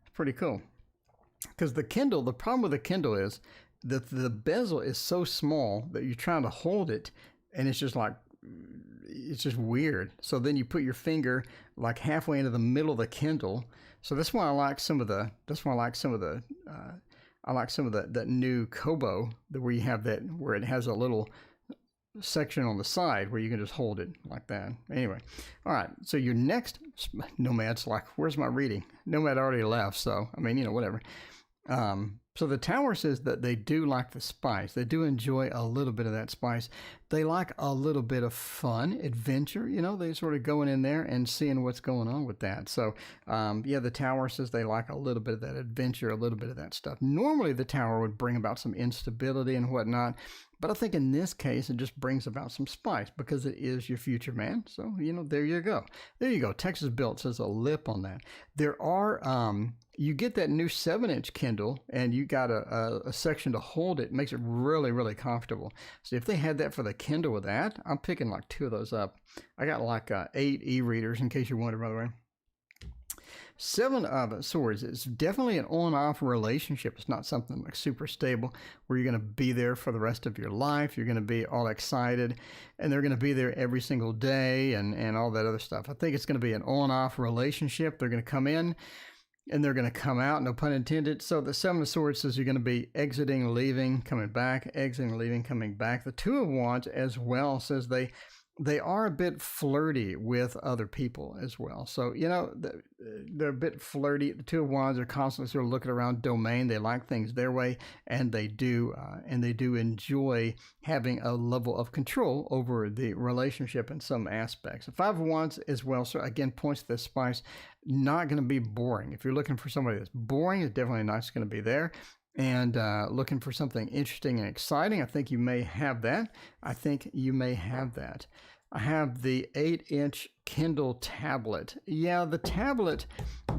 It's pretty cool. Because the problem with the Kindle is that the bezel is so small that you're trying to hold it, and it's just weird. So then you put your finger like halfway into the middle of the Kindle. So that's why I like some of the that new Kobo, where you have that, where it has a little section on the side where you can just hold it like that. Anyway, all right, so your next, Nomad's like, where's my reading? Nomad already left, so I mean, whatever. So the tower says that they do like the spice. They do enjoy a little bit of that spice. They like a little bit of fun, adventure. They sort of going in there and seeing what's going on with that. So, the tower says they like a little bit of that adventure, a little bit of that stuff. Normally, the tower would bring about some instability and whatnot. But I think in this case, it just brings about some spice because it is your future man. So, there you go. There you go. Texas Built says a lip on that. There are, you get that new 7-inch Kindle and you got a section to hold it. It makes it really, really comfortable. So if they had that for the Kindle with that, I'm picking like 2 of those up. I got like 8 e-readers in case you're wondering, by the way. 7 of Swords is definitely an on-off relationship. It's not something like super stable where you're going to be there for the rest of your life. You're going to be all excited, and they're going to be there every single day and all that other stuff. I think it's going to be an on-off relationship. They're going to come in, and they're going to come out, no pun intended. So the 7 of Swords says you're going to be exiting, leaving, coming back, exiting, leaving, coming back. The 2 of Wands as well says they are a bit flirty with other people as well. So, they're a bit flirty. The 2 of Wands are constantly sort of looking around domain. They like things their way, and they do enjoy having a level of control over the relationship in some aspects. The 5 of Wands as well, so again, points to this spice. Not going to be boring. If you're looking for somebody that's boring, it's definitely not going to be there. And looking for something interesting and exciting, I think you may have that. I have the 8-inch Kindle tablet. Yeah, the tablet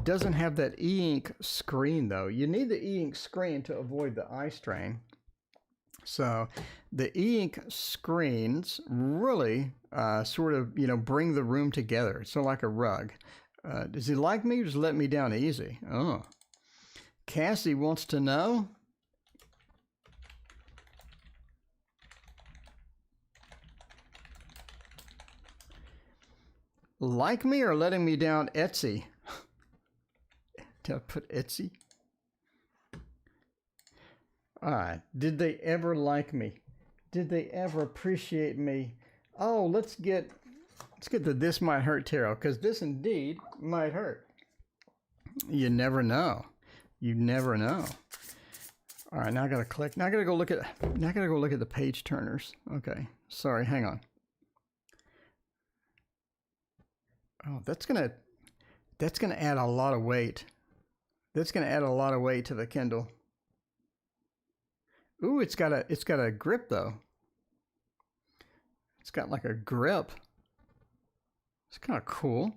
doesn't have that e-ink screen, though. You need the e-ink screen to avoid the eye strain. So the e-ink screens really sort of, bring the room together. So like a rug. Does he like me or just let me down easy? Oh. Cassie wants to know. Like me or letting me down Etsy? Did I put Etsy? All right. Did they ever like me? Did they ever appreciate me? Oh, let's get the This Might Hurt tarot, because this indeed might hurt. You never know. You never know. All right, now I gotta click. Now I gotta go look at the page turners. Okay, sorry, hang on. Oh, that's gonna add a lot of weight. That's gonna add a lot of weight to the Kindle. Ooh, it's got a grip though. It's got like a grip. It's kind of cool.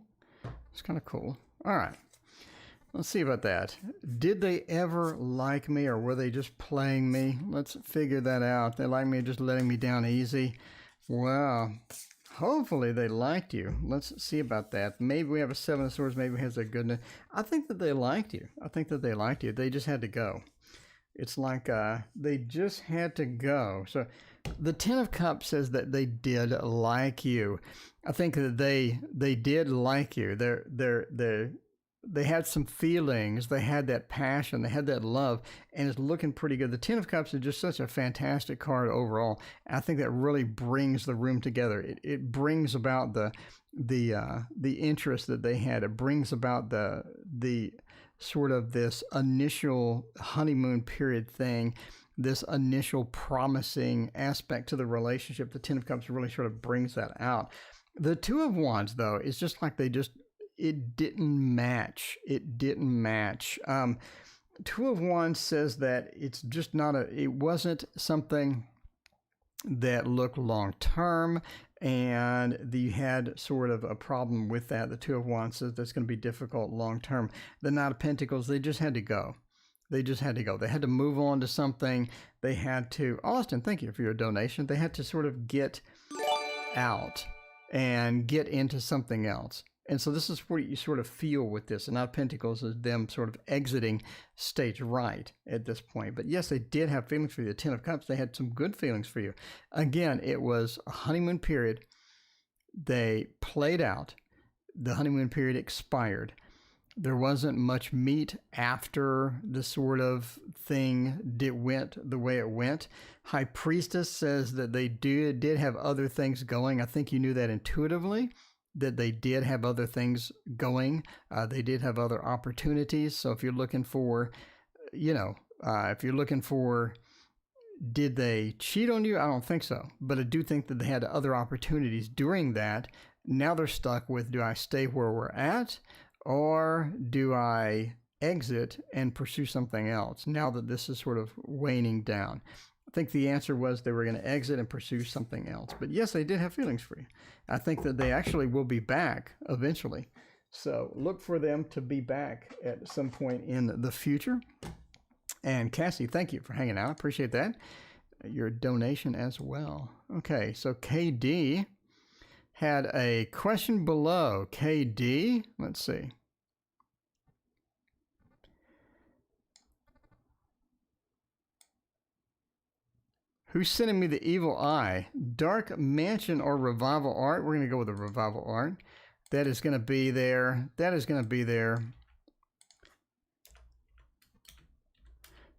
All right. Let's see about that. Did they ever like me, or were they just playing me? Let's figure that out. They like me just letting me down easy. Well, hopefully they liked you. Let's see about that. Maybe we have a 7 of Swords. Maybe it has a goodness. I think that they liked you. They just had to go. It's like they just had to go. So the 10 of Cups says that they did like you. I think that they did like you. They had some feelings. They had that passion. They had that love, and it's looking pretty good. The 10 of Cups is just such a fantastic card overall. I think that really brings the room together. It brings about the interest that they had. It brings about the sort of this initial honeymoon period thing. this initial promising aspect to the relationship. The Ten of Cups really sort of brings that out. The Two of Wands, though, is just like it didn't match. It didn't match. Two of Wands says that it's just it wasn't something that looked long-term, and you had sort of a problem with that. The Two of Wands says that's going to be difficult long-term. The Knight of Pentacles, they just had to go. They just had to go. They had to move on to something. They had to, Austin, thank you for your donation. They had to sort of get out and get into something else. And so this is what you sort of feel with this. And Knight of Pentacles is them sort of exiting stage right at this point. But yes, they did have feelings for you. The Ten of Cups, they had some good feelings for you. Again, it was a honeymoon period. They played out. The honeymoon period expired. There wasn't much meat after the sort of thing went the way it went. High Priestess says that they did have other things going. I think you knew that intuitively, that they did have other things going. They did have other opportunities. So if you're looking for, did they cheat on you? I don't think so. But I do think that they had other opportunities during that. Now they're stuck with, do I stay where we're at? Or do I exit and pursue something else now that this is sort of waning down? I think the answer was they were going to exit and pursue something else. But yes, they did have feelings for you. I think that they actually will be back eventually. So look for them to be back at some point in the future. And Cassie, thank you for hanging out. I appreciate that. Your donation as well. Okay, so KD had a question below. KD, let's see. Who's sending me the evil eye? Dark Mansion or Revival Art? We're going to go with the Revival Art. That is going to be there. That is going to be there.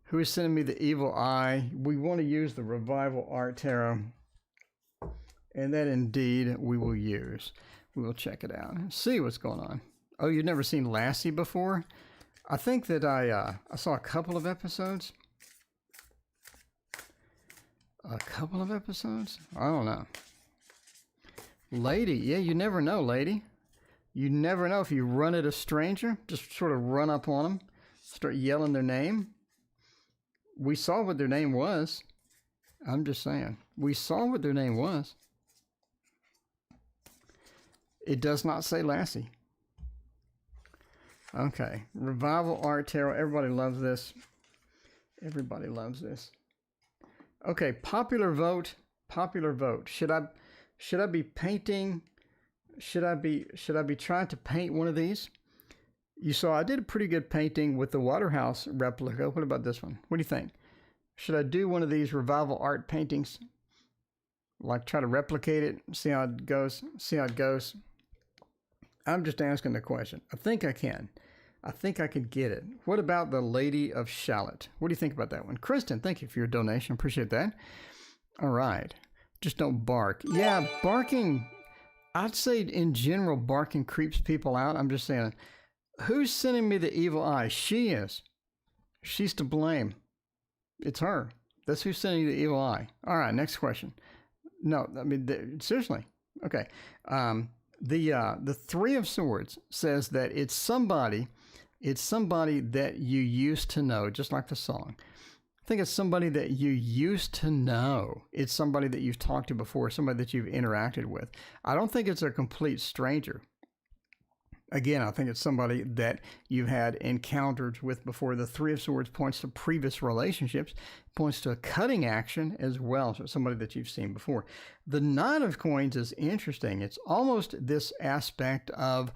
Who is sending me the evil eye? We want to use the Revival Art Tarot. And that indeed we will use. We will check it out. See what's going on. Oh, you've never seen Lassie before? I think that I saw a couple of episodes. A couple of episodes? I don't know. Lady, yeah, you never know, lady. You never know if you run at a stranger. Just sort of run up on them. Start yelling their name. We saw what their name was. I'm just saying. We saw what their name was. It does not say Lassie. Okay. Revival Art Tarot. Everybody loves this. Everybody loves this. Okay. Popular vote. Popular vote. Should I be painting? Should I be trying to paint one of these? You saw I did a pretty good painting with the Waterhouse replica. What about this one? What do you think? Should I do one of these Revival Art paintings? Like try to replicate it, see how it goes, I'm just asking the question. I think I can. I think I could get it. What about the Lady of Shalott? What do you think about that one? Kristen, thank you for your donation. Appreciate that. All right. Just don't bark. Yeah, barking, I'd say in general, barking creeps people out. I'm just saying, who's sending me the evil eye? She is. She's to blame. It's her. That's who's sending you the evil eye. All right, next question. No, I mean, seriously. Okay. The Three of Swords says that it's somebody that you used to know, just like the song. I think it's somebody that you used to know. It's somebody that you've talked to before, somebody that you've interacted with. I don't think it's a complete stranger. Again, I think it's somebody that you've had encounters with before. The Three of Swords points to previous relationships, points to a cutting action as well. So somebody that you've seen before. The Nine of Coins is interesting. It's almost this aspect of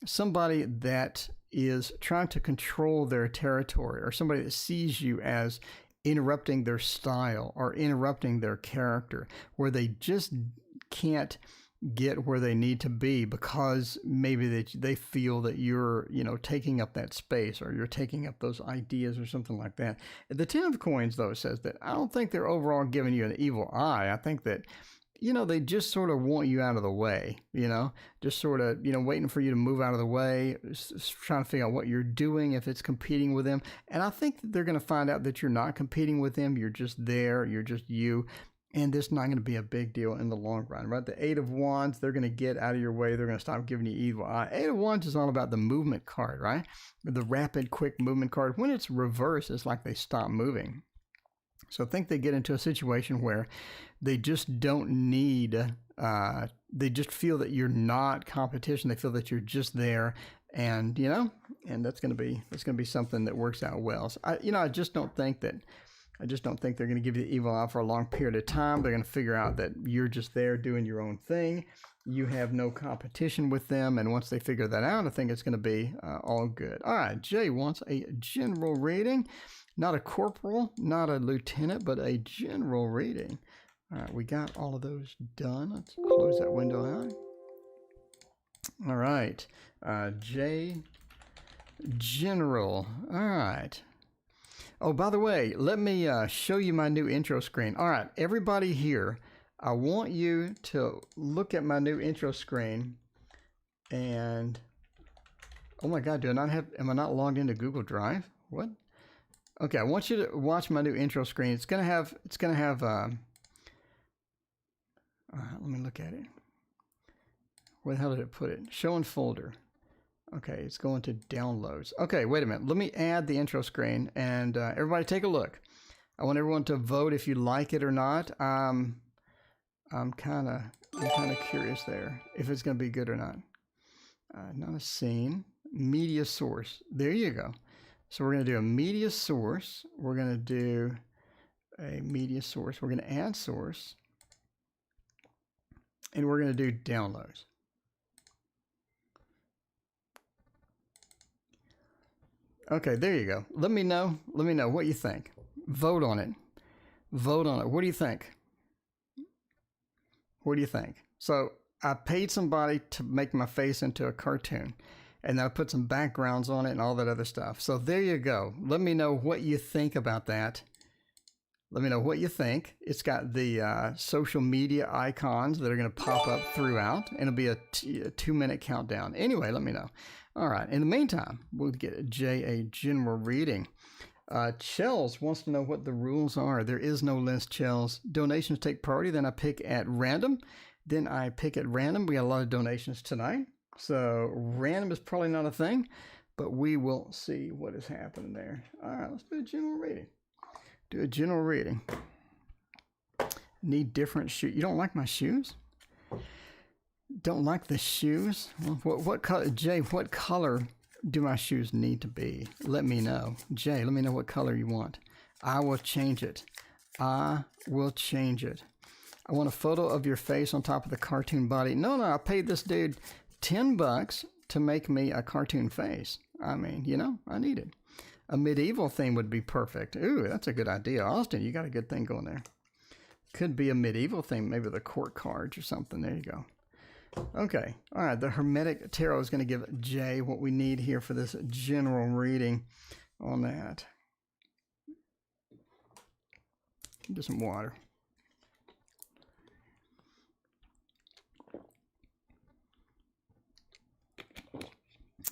somebody that is trying to control their territory, or somebody that sees you as interrupting their style or interrupting their character, where they just can't get where they need to be because maybe they feel that you're, taking up that space, or you're taking up those ideas or something like that. The Ten of Coins, though, says that I don't think they're overall giving you an evil eye. I think that they just sort of want you out of the way, just sort of, waiting for you to move out of the way, trying to figure out what you're doing, if it's competing with them. And I think that they're going to find out that you're not competing with them. You're just there. You're just you. And this is not going to be a big deal in the long run, right? The Eight of Wands, they're going to get out of your way. They're going to stop giving you evil eye. Eight of Wands is all about the movement card, right? The rapid, quick movement card. When it's reversed, it's like they stop moving. So I think they get into a situation where they just don't need, they just feel that you're not competition. They feel that you're just there. And, and that's going to be something that works out well. So I just don't think they're going to give you the evil eye for a long period of time. They're going to figure out that you're just there doing your own thing. You have no competition with them. And once they figure that out, I think it's going to be all good. All right, Jay wants a general reading. Not a corporal, not a lieutenant, but a general reading. All right, we got all of those done. Let's close that window out. All right, Jay, general. All right. Oh, by the way, let me show you my new intro screen. All right, everybody here, I want you to look at my new intro screen. And, oh my God, am I not logged into Google Drive? What? Okay, I want you to watch my new intro screen. It's gonna have, let me look at it. Where the hell did it put it? Show in folder. Okay, it's going to downloads. Okay, wait a minute. Let me add the intro screen and everybody take a look. I want everyone to vote if you like it or not. I'm kind of curious there if it's going to be good or not. Not a scene. Media source. There you go. So we're going to do a media source. We're going to do a media source. We're going to add source. And we're going to do downloads. Okay, there you go. Let me know what you think. Vote on it. Vote on it. What do you think? What do you think? So I paid somebody to make my face into a cartoon. And then I put some backgrounds on it and all that other stuff. So there you go. Let me know what you think about that. Let me know what you think. It's got the social media icons that are going to pop up throughout. And it'll be a 2-minute countdown. Anyway, let me know. All right. In the meantime, we'll get a general reading. Chels wants to know what the rules are. There is no list, Chels. Donations take priority. Then I pick at random. We got a lot of donations tonight. So random is probably not a thing, but we will see what is happening there. All right, let's do a general reading. Need different shoes. You don't like my shoes? Don't like the shoes? What color, Jay, what color do my shoes need to be? Let me know. Jay, let me know what color you want. I will change it. I want a photo of your face on top of the cartoon body. No, I paid this dude $10 to make me a cartoon face. I mean, I need it. A medieval theme would be perfect. Ooh, that's a good idea. Austin, you got a good thing going there. Could be a medieval theme, maybe the court cards or something. There you go. Okay. All right. The Hermetic Tarot is going to give Jay what we need here for this general reading on that. Do some water.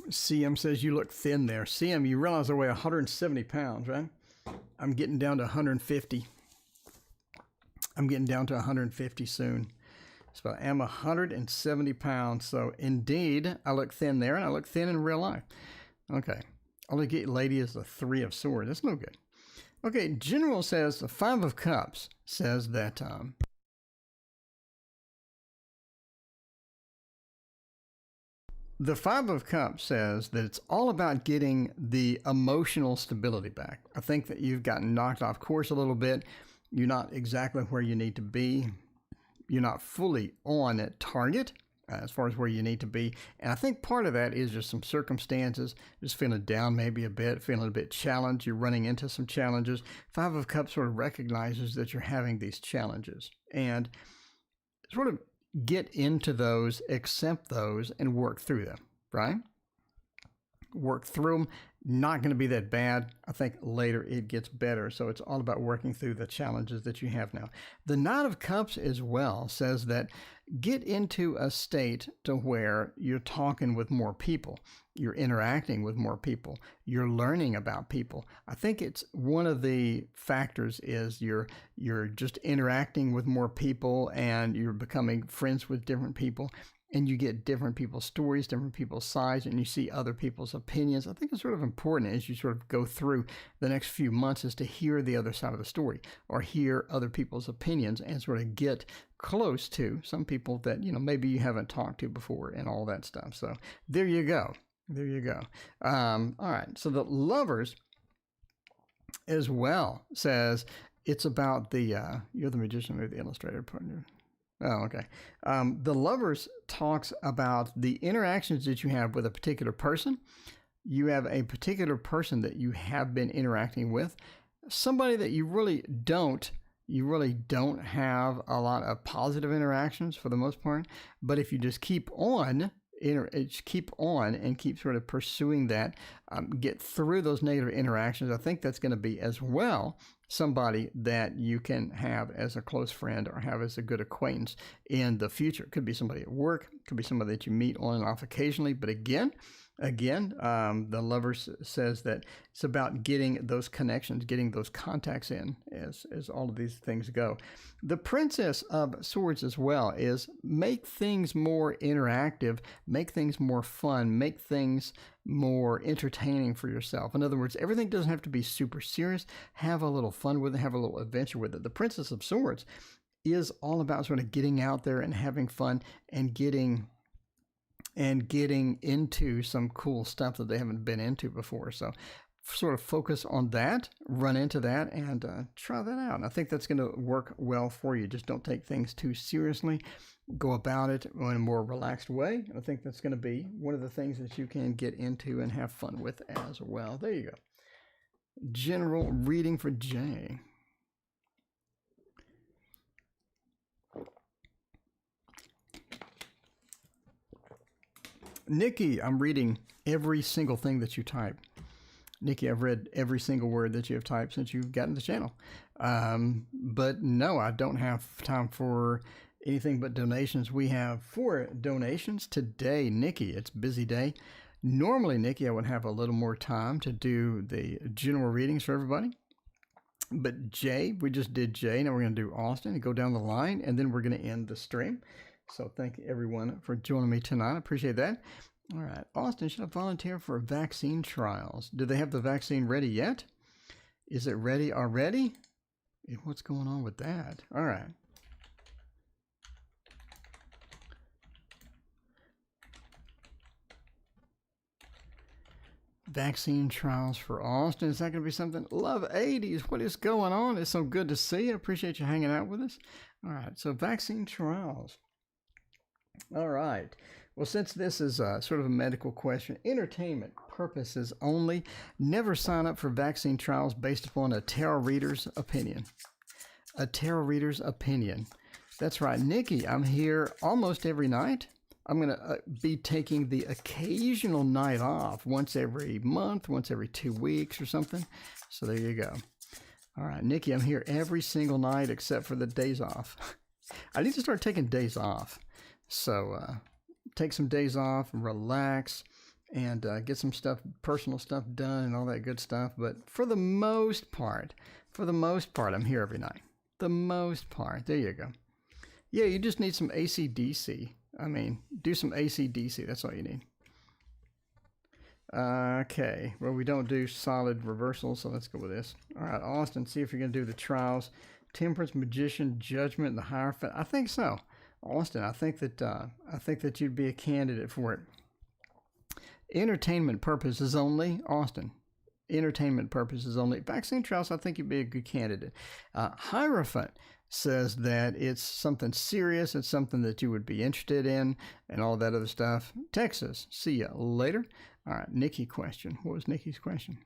CM says you look thin there. CM, you realize I weigh 170 pounds, right? I'm getting down to 150. I'm getting down to 150 soon. So I am 170 pounds. So indeed, I look thin there, and I look thin in real life. Okay. All I get, lady, is the 3 of Swords. That's no good. Okay, General says the 5 of Cups says that the 5 of Cups says that it's all about getting the emotional stability back. I think that you've gotten knocked off course a little bit. You're not exactly where you need to be. You're not fully on at target as far as where you need to be. And I think part of that is just some circumstances, just feeling down maybe a bit, feeling a bit challenged. You're running into some challenges. 5 of Cups sort of recognizes that you're having these challenges and sort of get into those, accept those, and work through them, right? work through them. Not going to be that bad. I think later it gets better. So it's all about working through the challenges that you have now. The Knight of Cups as well says that get into a state to where you're talking with more people. You're interacting with more people. You're learning about people. I think it's one of the factors is you're just interacting with more people and you're becoming friends with different people. And you get different people's stories, different people's sides, and you see other people's opinions. I think it's sort of important as you sort of go through the next few months is to hear the other side of the story or hear other people's opinions and sort of get close to some people that, maybe you haven't talked to before and all that stuff. So there you go. There you go. All right. So the Lovers as well says it's about you're the magician or the illustrator partner. Oh, okay. The Lovers talks about the interactions that you have with a particular person. You have a particular person that you have been interacting with, somebody that you really don't have a lot of positive interactions for the most part. But if you just keep on and keep sort of pursuing that, get through those negative interactions, I think that's going to be as well somebody that you can have as a close friend or have as a good acquaintance in the future. Could be somebody at work, could be somebody that you meet on and off occasionally. But again, the Lovers says that it's about getting those connections, getting those contacts in as all of these things go. The Princess of Swords as well is make things more interactive, make things more fun, make things more entertaining for yourself. In other words, everything doesn't have to be super serious. Have a little fun with it, have a little adventure with it. The Princess of Swords is all about sort of getting out there and having fun and getting into some cool stuff that they haven't been into before. So sort of focus on that, run into that, and try that out. And I think that's going to work well for you. Just don't take things too seriously. Go about it in a more relaxed way. And I think that's going to be one of the things that you can get into and have fun with as well. There you go. General reading for Jay. Nikki, I'm reading every single thing that you type. Nikki, I've read every single word that you have typed since you've gotten the channel. But no, I don't have time for anything but donations. We have 4 donations today. Nikki, it's a busy day. Normally, Nikki, I would have a little more time to do the general readings for everybody. But Jay, we just did Jay. Now we're going to do Austin and go down the line, and then we're going to end the stream. So thank everyone for joining me tonight. I appreciate that. All right. Austin, should I volunteer for vaccine trials? Do they have the vaccine ready yet? Is it ready already? What's going on with that? All right. Vaccine trials for Austin. Is that going to be something? Love 80s. What is going on? It's so good to see you. I appreciate you hanging out with us. All right. So vaccine trials. All right. Well, since this is sort of a medical question, entertainment purposes only. Never sign up for vaccine trials based upon a tarot reader's opinion. A tarot reader's opinion. That's right. Nikki, I'm here almost every night. I'm going to be taking the occasional night off once every month, once every 2 weeks or something. So there you go. All right, Nikki, I'm here every single night except for the days off. I need to start taking days off. So take some days off and relax and get some stuff, personal stuff done and all that good stuff. But for the most part, I'm here every night. The most part. There you go. Yeah, you just need some AC/DC. I mean, do some AC/DC. That's all you need. Okay. Well, we don't do solid reversals, so let's go with this. All right, Austin, see if you're going to do the trials. Temperance, Magician, Judgment, and the Hierophant. I think so. Austin, I think that you'd be a candidate for it. Entertainment purposes only, Austin. Entertainment purposes only. Vaccine trials, I think you'd be a good candidate. Hierophant says that it's something serious, it's something that you would be interested in, and all that other stuff. Texas, see you later. All right, Nikki question. What was Nikki's question?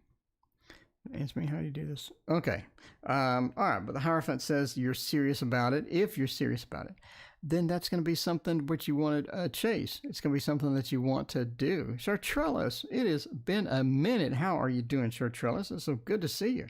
Answer me, how do you do this? Okay. All right, but the Hierophant says you're serious about it. If you're serious about it. then that's going to be something which you want to chase. It's going to be something that you want to do. Sir Trellis, it has been a minute. How are you doing, Sir Trellis? It's so good to see you.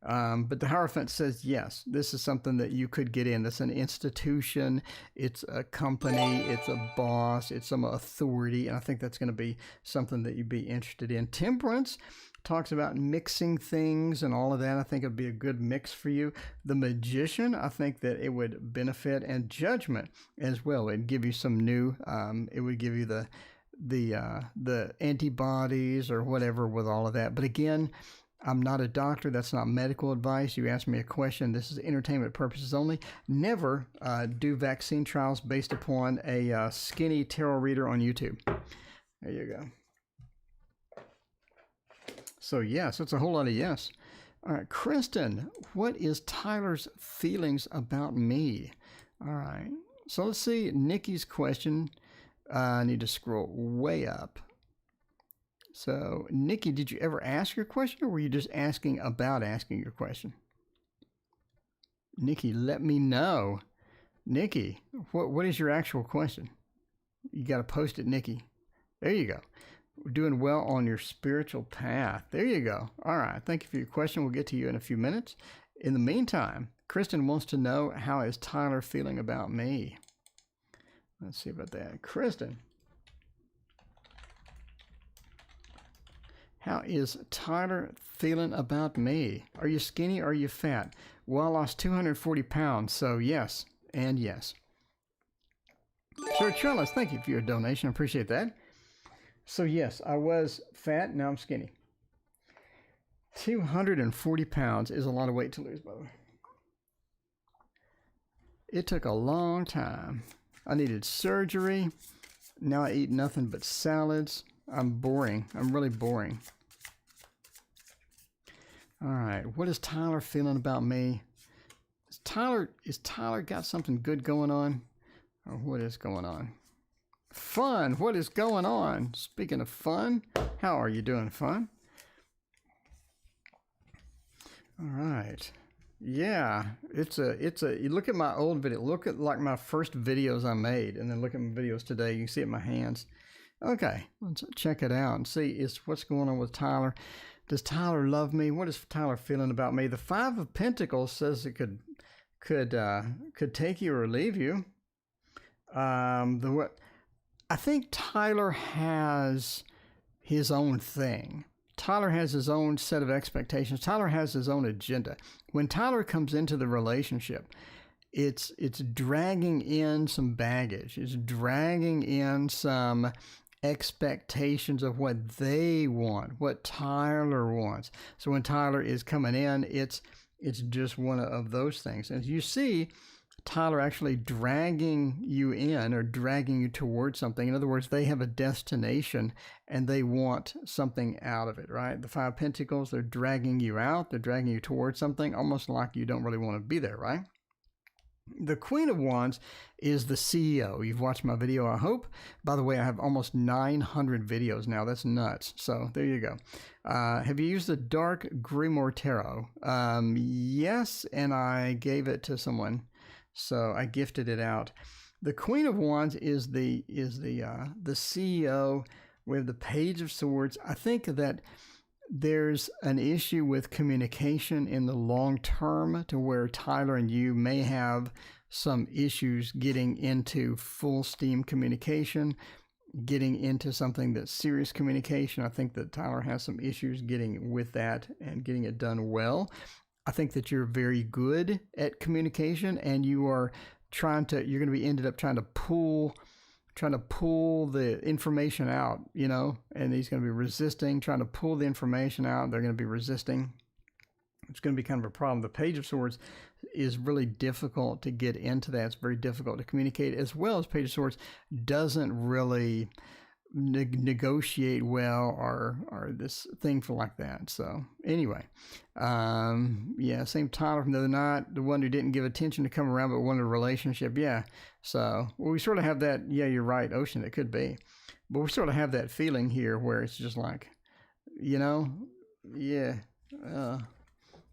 But the Hierophant says, yes, this is something that you could get in. It's an institution, it's a company, it's a boss, it's some authority, and I think that's going to be something that you'd be interested in. Temperance talks about mixing things and all of that. I think it'd be a good mix for you. The Magician, I think that it would benefit, and Judgment as well. It'd give you some new, it would give you the antibodies or whatever with all of that. But again, I'm not a doctor. That's not medical advice. You asked me a question. This is entertainment purposes only. Never do vaccine trials based upon a skinny tarot reader on YouTube. There you go. So yes, it's a whole lot of yes. All right, Kristen, what is Tyler's feelings about me? All right, so let's see Nikki's question. I need to scroll way up. So, Nikki, did you ever ask your question, or were you just asking about asking your question? Nikki, let me know. Nikki, what is your actual question? You got to post it, Nikki. There you go. We're doing well on your spiritual path. There you go. All right. Thank you for your question. We'll get to you in a few minutes. In the meantime, Kristen wants to know, how is Tyler feeling about me? Let's see about that. Kristen, how is Tyler feeling about me? Are you skinny or are you fat? Well, I lost 240 pounds, so yes and yes. Sir Trellis, thank you for your donation. I appreciate that. So yes, I was fat, now I'm skinny. 240 pounds is a lot of weight to lose, by the way. It took a long time. I needed surgery. Now I eat nothing but salads. I'm boring. I'm really boring. All right, what is Tyler feeling about me? Is Tyler got something good going on? Or what is going on? Fun, what is going on? Speaking of fun, how are you doing, Fun? All right. Yeah, you look at my old video, look at like my first videos I made, and then look at my videos today. You can see it in my hands. Okay, let's check it out and see what's going on with Tyler. Does Tyler love me? What is Tyler feeling about me? The Five of Pentacles says it could take you or leave you. I think Tyler has his own thing. Tyler has his own set of expectations. Tyler has his own agenda. When Tyler comes into the relationship, it's dragging in some baggage. It's dragging in some expectations of what they want, what Tyler wants. So when Tyler is coming in, it's just one of those things. And you see Tyler actually dragging you in or dragging you towards something. In other words, they have a destination and they want something out of it, right? The Five of Pentacles, they're dragging you out. They're dragging you towards something, almost like you don't really want to be there, right? The Queen of Wands is the CEO. You've watched my video, I hope. By the way, I have almost 900 videos now. That's nuts. So there you go. Have you used the Dark Grimoire Tarot? Yes, and I gave it to someone. So I gifted it out. The Queen of Wands is the CEO. We have the Page of Swords. I think that there's an issue with communication in the long term to where Tyler and you may have some issues getting into full steam communication, getting into something that's serious communication. I think that Tyler has some issues getting with that and getting it done well. I think that you're very good at communication, and you're going to be ended up trying to pull the information out, and he's going to be resisting, trying to pull the information out. They're going to be resisting. It's going to be kind of a problem. The Page of Swords is really difficult to get into that. It's very difficult to communicate, as well as Page of Swords doesn't really negotiate well or this thing for like that. So anyway, yeah, same Tyler from the other night, the one who didn't give attention to come around but wanted a relationship. Yeah, so we sort of have that. Yeah, you're right, Ocean, it could be, but we sort of have that feeling here where it's just like, yeah,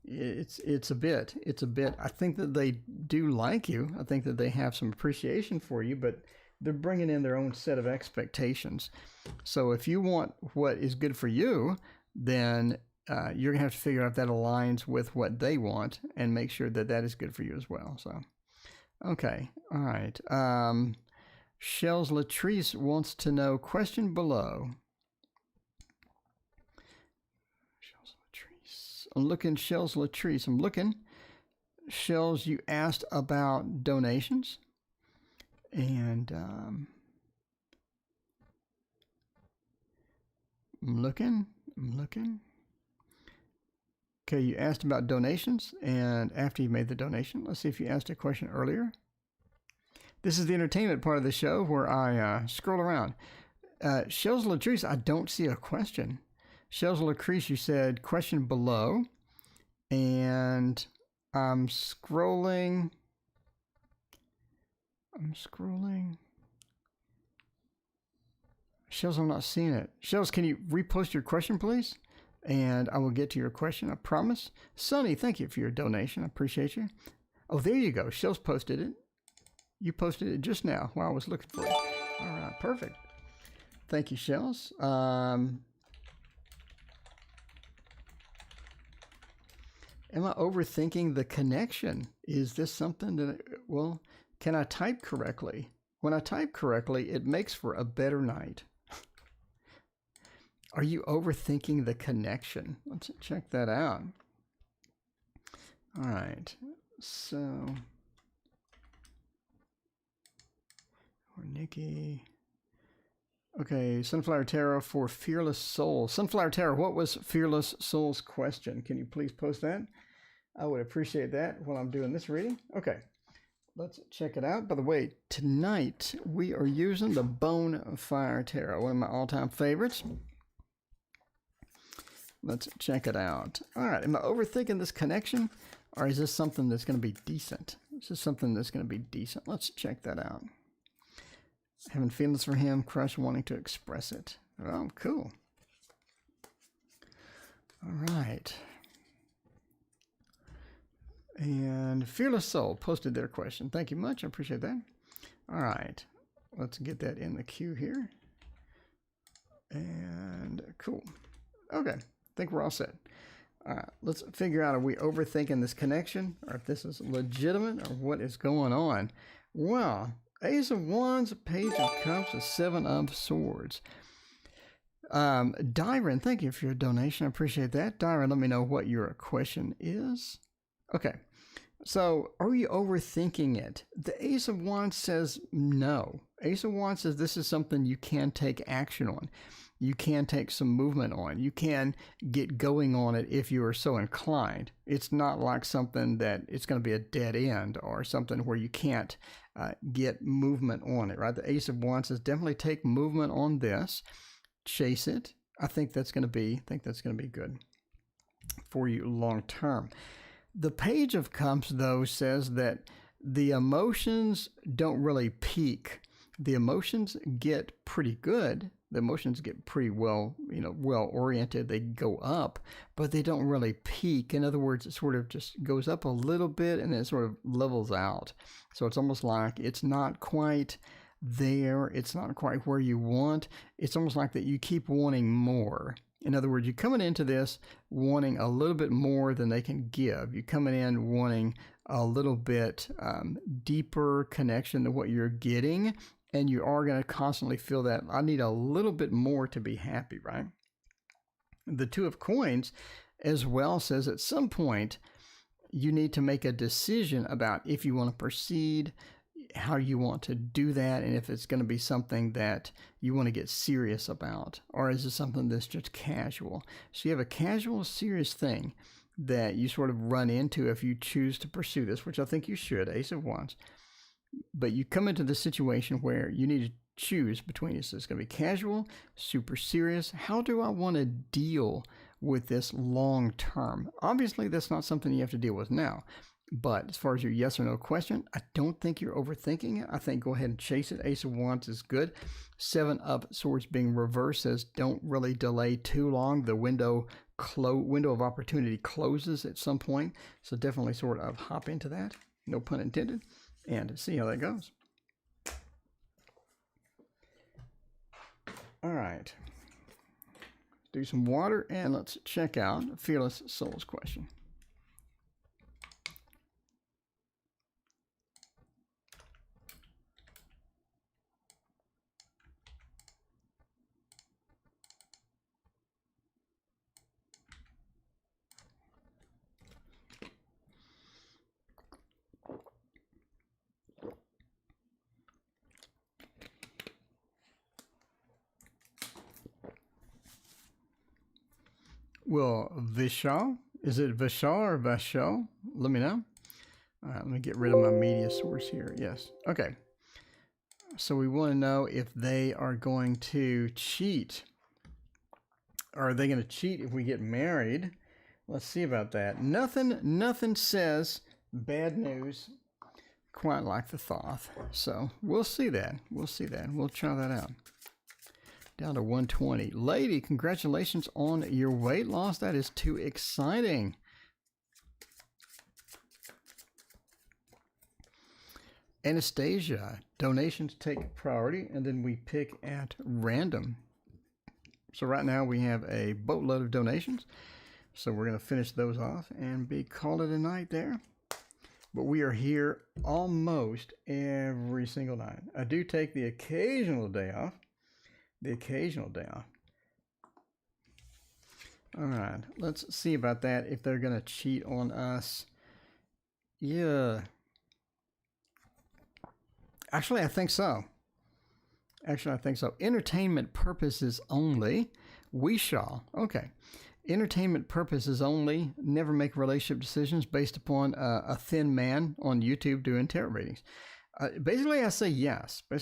It's a bit. I think that they do like you. I think that they have some appreciation for you, but they're bringing in their own set of expectations. So if you want what is good for you, then you're gonna have to figure out if that aligns with what they want and make sure that that is good for you as well. So, okay, all right. Shells Latrice wants to know, question below. Shells Latrice. I'm looking, Shells Latrice. I'm looking. Shells, you asked about donations. And I'm looking. Okay, you asked about donations, and after you made the donation, let's see if you asked a question earlier. This is the entertainment part of the show where I scroll around. Shells Latrice, I don't see a question. Shells Latrice, you said question below, and I'm scrolling. Shells, I'm not seeing it. Shells, can you repost your question, please? And I will get to your question, I promise. Sonny, thank you for your donation. I appreciate you. Oh, there you go. Shells posted it. You posted it just now while I was looking for it. All right, perfect. Thank you, Shells. Am I overthinking the connection? Is this something that, well, can I type correctly? When I type correctly, it makes for a better night. Are you overthinking the connection? Let's check that out. All right, so, or Nikki. Okay, Sunflower Tarot for Fearless Soul. Sunflower Tarot, what was Fearless Soul's question? Can you please post that? I would appreciate that while I'm doing this reading. Okay, let's check it out. By the way, tonight we are using the Bonfire Tarot, one of my all-time favorites. Let's check it out. All right, am I overthinking this connection, or is this something that's going to be decent? This is something that's going to be decent. Let's check that out. Having feelings for him, crush, wanting to express it. Oh, cool. All right. And Fearless Soul posted their question. Thank you much. I appreciate that. All right. Let's get that in the queue here. And cool. Okay. I think we're all set. All right, let's figure out, are we overthinking this connection, or if this is legitimate, or what is going on? Well, Ace of Wands, Page of Cups, and Seven of Swords. Dyron, thank you for your donation. I appreciate that. Dyron, let me know what your question is. Okay, so are you overthinking it? The Ace of Wands says no. Ace of Wands says this is something you can take action on. You can take some movement on. You can get going on it if you are so inclined. It's not like something that it's going to be a dead end or something where you can't get movement on it, right? The Ace of Wands says definitely take movement on this, chase it. I think that's going to be good for you long term. The Page of Cups, though, says that the emotions don't really peak. The emotions get pretty good. The emotions get pretty well oriented. They go up, but they don't really peak. In other words, it sort of just goes up a little bit and then it sort of levels out. So it's almost like it's not quite there. It's not quite where you want. It's almost like that you keep wanting more. In other words, you're coming into this wanting a little bit more than they can give. You're coming in wanting a little bit deeper connection to what you're getting. And you are going to constantly feel that I need a little bit more to be happy, right? The Two of Coins as well says at some point you need to make a decision about if you want to proceed, how you want to do that, and if it's going to be something that you want to get serious about, or is it something that's just casual? So you have a casual, serious thing that you sort of run into if you choose to pursue this, which I think you should, Ace of Wands. But you come into the situation where you need to choose between this. It's going to be casual, super serious. How do I want to deal with this long term? Obviously, that's not something you have to deal with now. But as far as your yes or no question, I don't think you're overthinking it. I think go ahead and chase it. Ace of Wands is good. Seven of Swords being reversed says don't really delay too long. The window window of opportunity closes at some point. So definitely sort of hop into that, no pun intended, and see how that goes. All right. Do some water and let's check out Fearless Soul's question. Well, Vishal, is it Vishal or Vishal? Let me know. All right, let me get rid of my media source here. Yes. Okay. So we want to know if they are going to cheat. Are they going to cheat if we get married? Let's see about that. Nothing says bad news quite like the Thoth. So we'll see that. We'll try that out. Down to 120. Lady, congratulations on your weight loss. That is too exciting. Anastasia, donations take priority, and then we pick at random. So right now we have a boatload of donations. So we're going to finish those off and call it a night there. But we are here almost every single night. I do take the occasional day off. All right, let's see about that. If they're going to cheat on us. Yeah. Actually, I think so. Entertainment purposes only. We shall. Okay. Entertainment purposes only. Never make relationship decisions based upon a thin man on YouTube doing tarot readings. Basically, I say yes. Why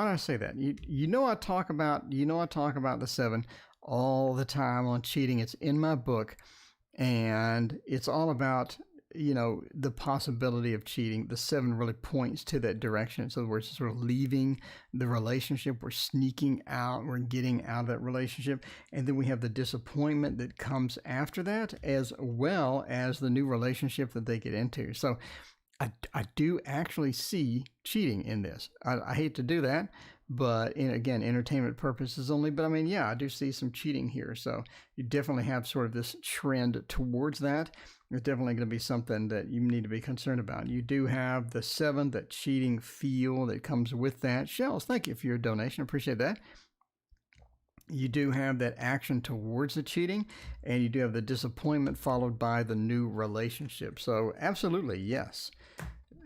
do I say that? You know I talk about the 7 all the time on cheating. It's in my book, and it's all about the possibility of cheating. The 7 really points to that direction. So we're sort of leaving the relationship, we're sneaking out, we're getting out of that relationship, and then we have the disappointment that comes after that, as well as the new relationship that they get into. So I do actually see cheating in this. I hate to do that, but again, entertainment purposes only. But I mean, yeah, I do see some cheating here. So you definitely have sort of this trend towards that. It's definitely going to be something that you need to be concerned about. You do have the 7, that cheating feel that comes with that. Shells, thank you for your donation. Appreciate that. You do have that action towards the cheating, and you do have the disappointment followed by the new relationship. So absolutely, yes.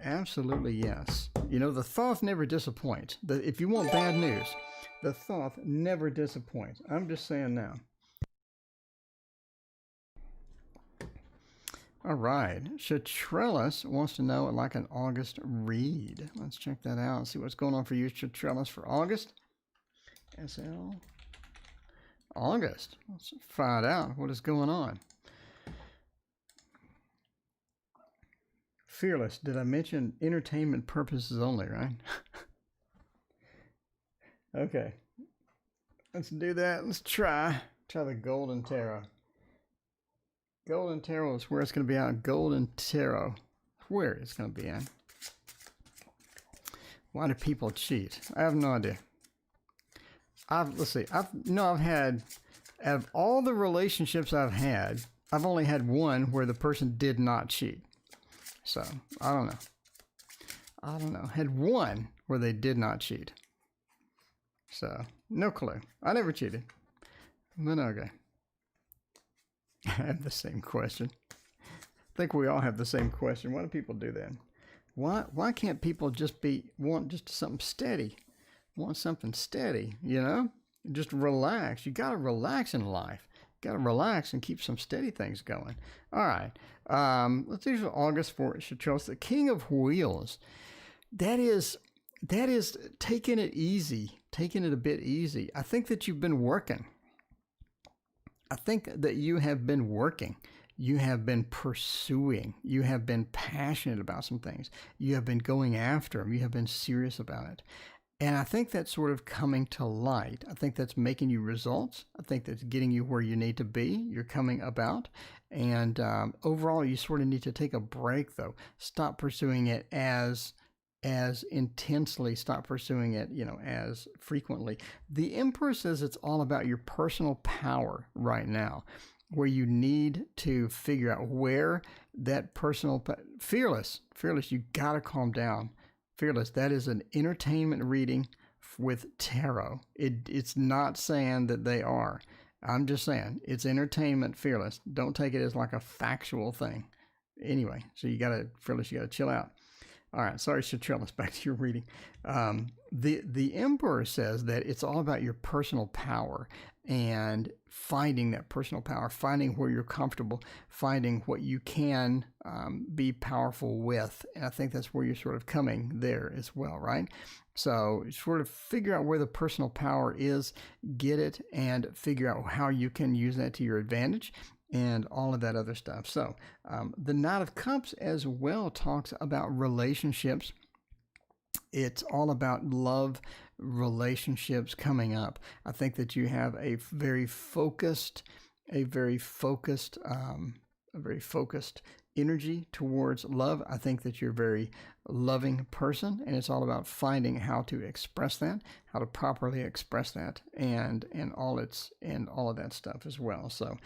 Absolutely, yes. The Thoth never disappoints. If you want bad news, the Thoth never disappoints. I'm just saying now. All right. Shatrellis wants to know like an August read. Let's check that out and see what's going on for you, Shatrellis, for August. SL. August. Let's find out what is going on. Fearless. Did I mention entertainment purposes only, right? Okay. Let's do that. Let's try the Golden Tarot. Golden Tarot is where it's going to be at. Golden Tarot. Where it's going to be at. Why do people cheat? I have no idea. Let's see. I've had, out of all the relationships I've had, I've only had one where the person did not cheat. So, I don't know. Had one where they did not cheat. So, no clue. I never cheated. But okay. I have the same question. I think we all have the same question. Why do people do that? Why can't people just want just something steady? Want something steady, Just relax. You got to relax in life. Got to relax and keep some steady things going. All right. Let's do August for Shatrellis. The King of Wheels. That is taking it easy, taking it a bit easy. I think that you've been working. I think that you have been working. You have been pursuing. You have been passionate about some things. You have been going after them. You have been serious about it. And I think that's sort of coming to light. I think that's making you results. I think that's getting you where you need to be. You're coming about. And overall, you sort of need to take a break, though. Stop pursuing it as intensely. Stop pursuing it, as frequently. The Emperor says it's all about your personal power right now, where you need to figure out where that fearless, you got to calm down. Fearless, that is an entertainment reading with tarot. It's not saying that they are. I'm just saying it's entertainment. Fearless. Don't take it as like a factual thing. Anyway, so you got to chill out. All right, sorry, Citrellus, back to your reading. The Emperor says that it's all about your personal power and finding that personal power, finding where you're comfortable, finding what you can be powerful with. And I think that's where you're sort of coming there as well, right? So sort of figure out where the personal power is, get it, and figure out how you can use that to your advantage, and all of that other stuff. So the Knight of Cups as well talks about relationships. It's all about love relationships coming up. I think that you have a very focused energy towards love. I think that you're a very loving person, and it's all about finding how to express that, how to properly express that, and all of that stuff as well. So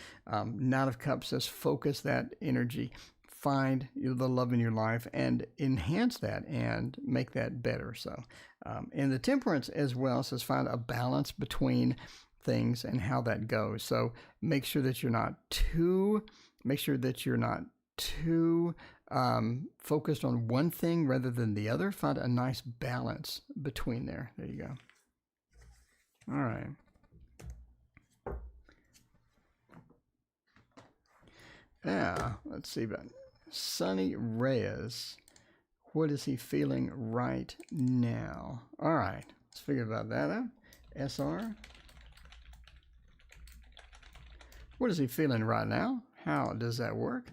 Knight of Cups says focus that energy, find the love in your life, and enhance that and make that better. So and the Temperance as well says find a balance between things and how that goes. So make sure that you're not too focused on one thing rather than the other. Find a nice balance between there. There you go. All right. Yeah, let's see about Sonny Reyes. What is he feeling right now? All right, let's figure about that out. SR. What is he feeling right now? How does that work?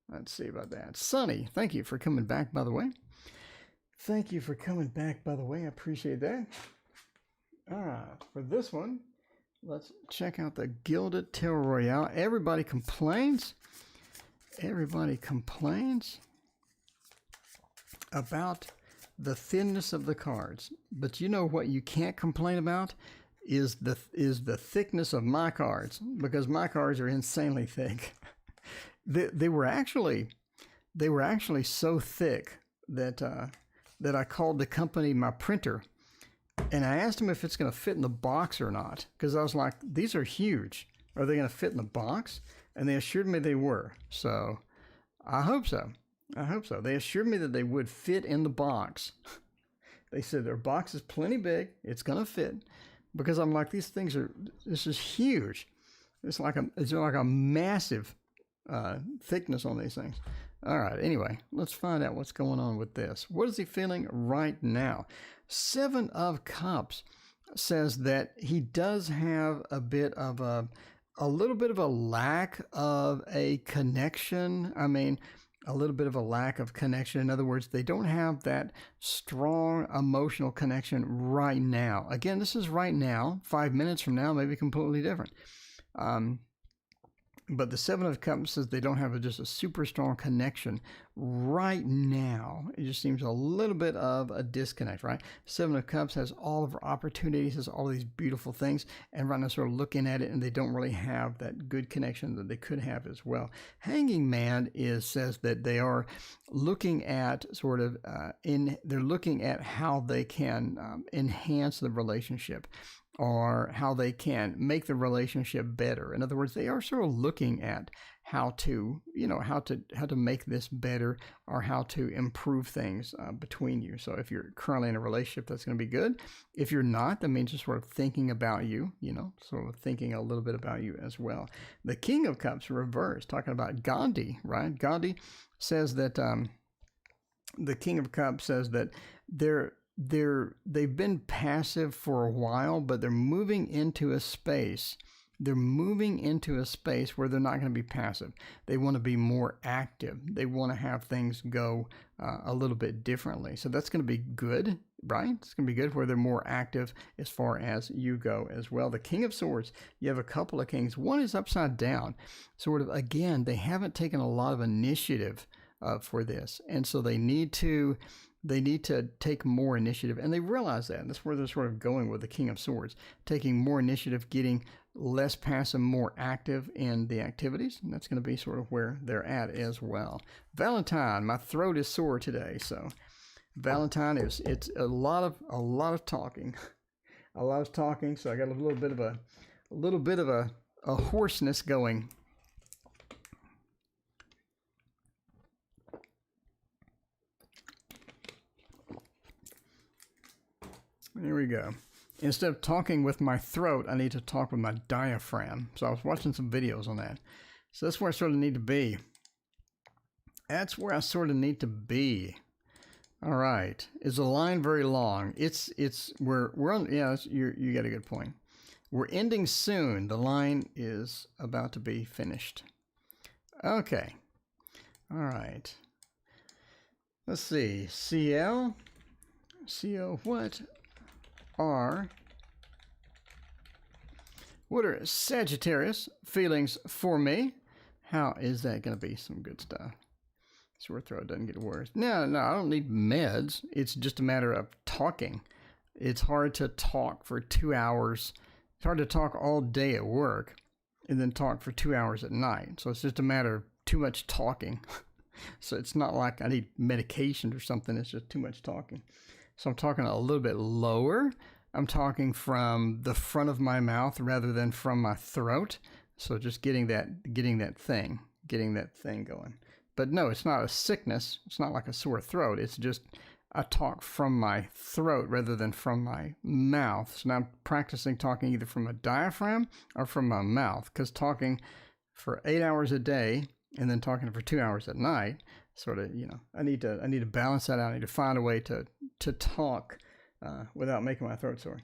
Let's see about that. Sonny, thank you for coming back, by the way. I appreciate that. All right, for this one, let's check out the Gilded Tarot Royale. Everybody complains about the thinness of the cards. But you know what you can't complain about is the thickness of my cards, because my cards are insanely thick. They were actually so thick that I called the company my printer, and I asked them if it's going to fit in the box or not, because I was like, these are huge. Are they going to fit in the box? And they assured me they were. So I hope so. They assured me that they would fit in the box. They said their box is plenty big. It's going to fit. Because I'm like, this is huge. It's like a massive thickness on these things. All right, anyway, let's find out what's going on with this. What is he feeling right now? 7 of Cups says that he does have a little bit of a lack of a connection. I mean, a little bit of a lack of connection. In other words, they don't have that strong emotional connection right now. Again, this is right now. 5 minutes from now, maybe completely different. But the 7 of Cups says they don't have just a super strong connection right now. It just seems a little bit of a disconnect, right? 7 of Cups has all of our opportunities, has all these beautiful things, and right now sort of looking at it, and they don't really have that good connection that they could have as well. Hanging Man says that they are looking at they're looking at how they can enhance the relationship, or how they can make the relationship better. In other words, they are sort of looking at how to make this better, or how to improve things between you. So if you're currently in a relationship, that's going to be good. If you're not, that means just sort of thinking about you, sort of thinking a little bit about you as well. The King of Cups reversed, talking about Gandhi, right? Gandhi says that the King of Cups says that they've been passive for a while, but they're moving into a space. They're moving into a space where they're not going to be passive. They want to be more active. They want to have things go a little bit differently. So that's going to be good. right? It's going to be good where they're more active as far as you go as well. The King of Swords, you have a couple of kings. One is upside down. Sort of, again, they haven't taken a lot of initiative for this. And so they need to take more initiative, and they realize that. And that's where they're sort of going with the King of Swords, taking more initiative, getting less passive, more active in the activities. And that's going to be sort of where they're at as well. Valentine, my throat is sore today, so Valentine it's a lot of talking, a lot of talking. So I got a little bit of a hoarseness going. There we go. Instead of talking with my throat, I need to talk with my diaphragm. So I was watching some videos on that. So that's where I sort of need to be. That's where I sort of need to be. All right. Is the line very long? We're on. Yeah, you got a good point. We're ending soon. The line is about to be finished. Okay. All right. Let's see. CO. What are Sagittarius feelings for me? How is that going to be some good stuff? Sore throat doesn't get worse. No, I don't need meds. It's just a matter of talking. It's hard to talk for 2 hours. It's hard to talk all day at work and then talk for 2 hours at night. So it's just a matter of too much talking. So it's not like I need medication or something. It's just too much talking. So I'm talking a little bit lower. I'm talking from the front of my mouth rather than from my throat. So just getting that thing going. But no, it's not a sickness. It's not like a sore throat. It's just I talk from my throat rather than from my mouth. So now I'm practicing talking either from a diaphragm or from my mouth, because talking for 8 hours a day and then talking for 2 hours at night, sort of, I need to balance that out. I need to find a way to talk without making my throat sore.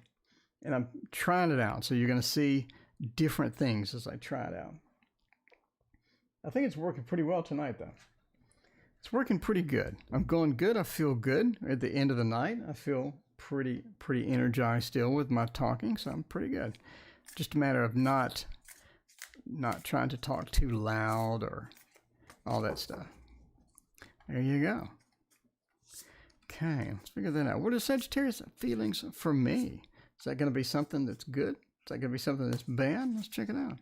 And I'm trying it out. So you're going to see different things as I try it out. I think it's working pretty well tonight, though. It's working pretty good. I'm going good. I feel good at the end of the night. I feel pretty energized still with my talking, so I'm pretty good. Just a matter of not trying to talk too loud or all that stuff. There you go. Okay, let's figure that out. What are Sagittarius feelings for me? Is that going to be something that's good? Is that going to be something that's bad? Let's check it out.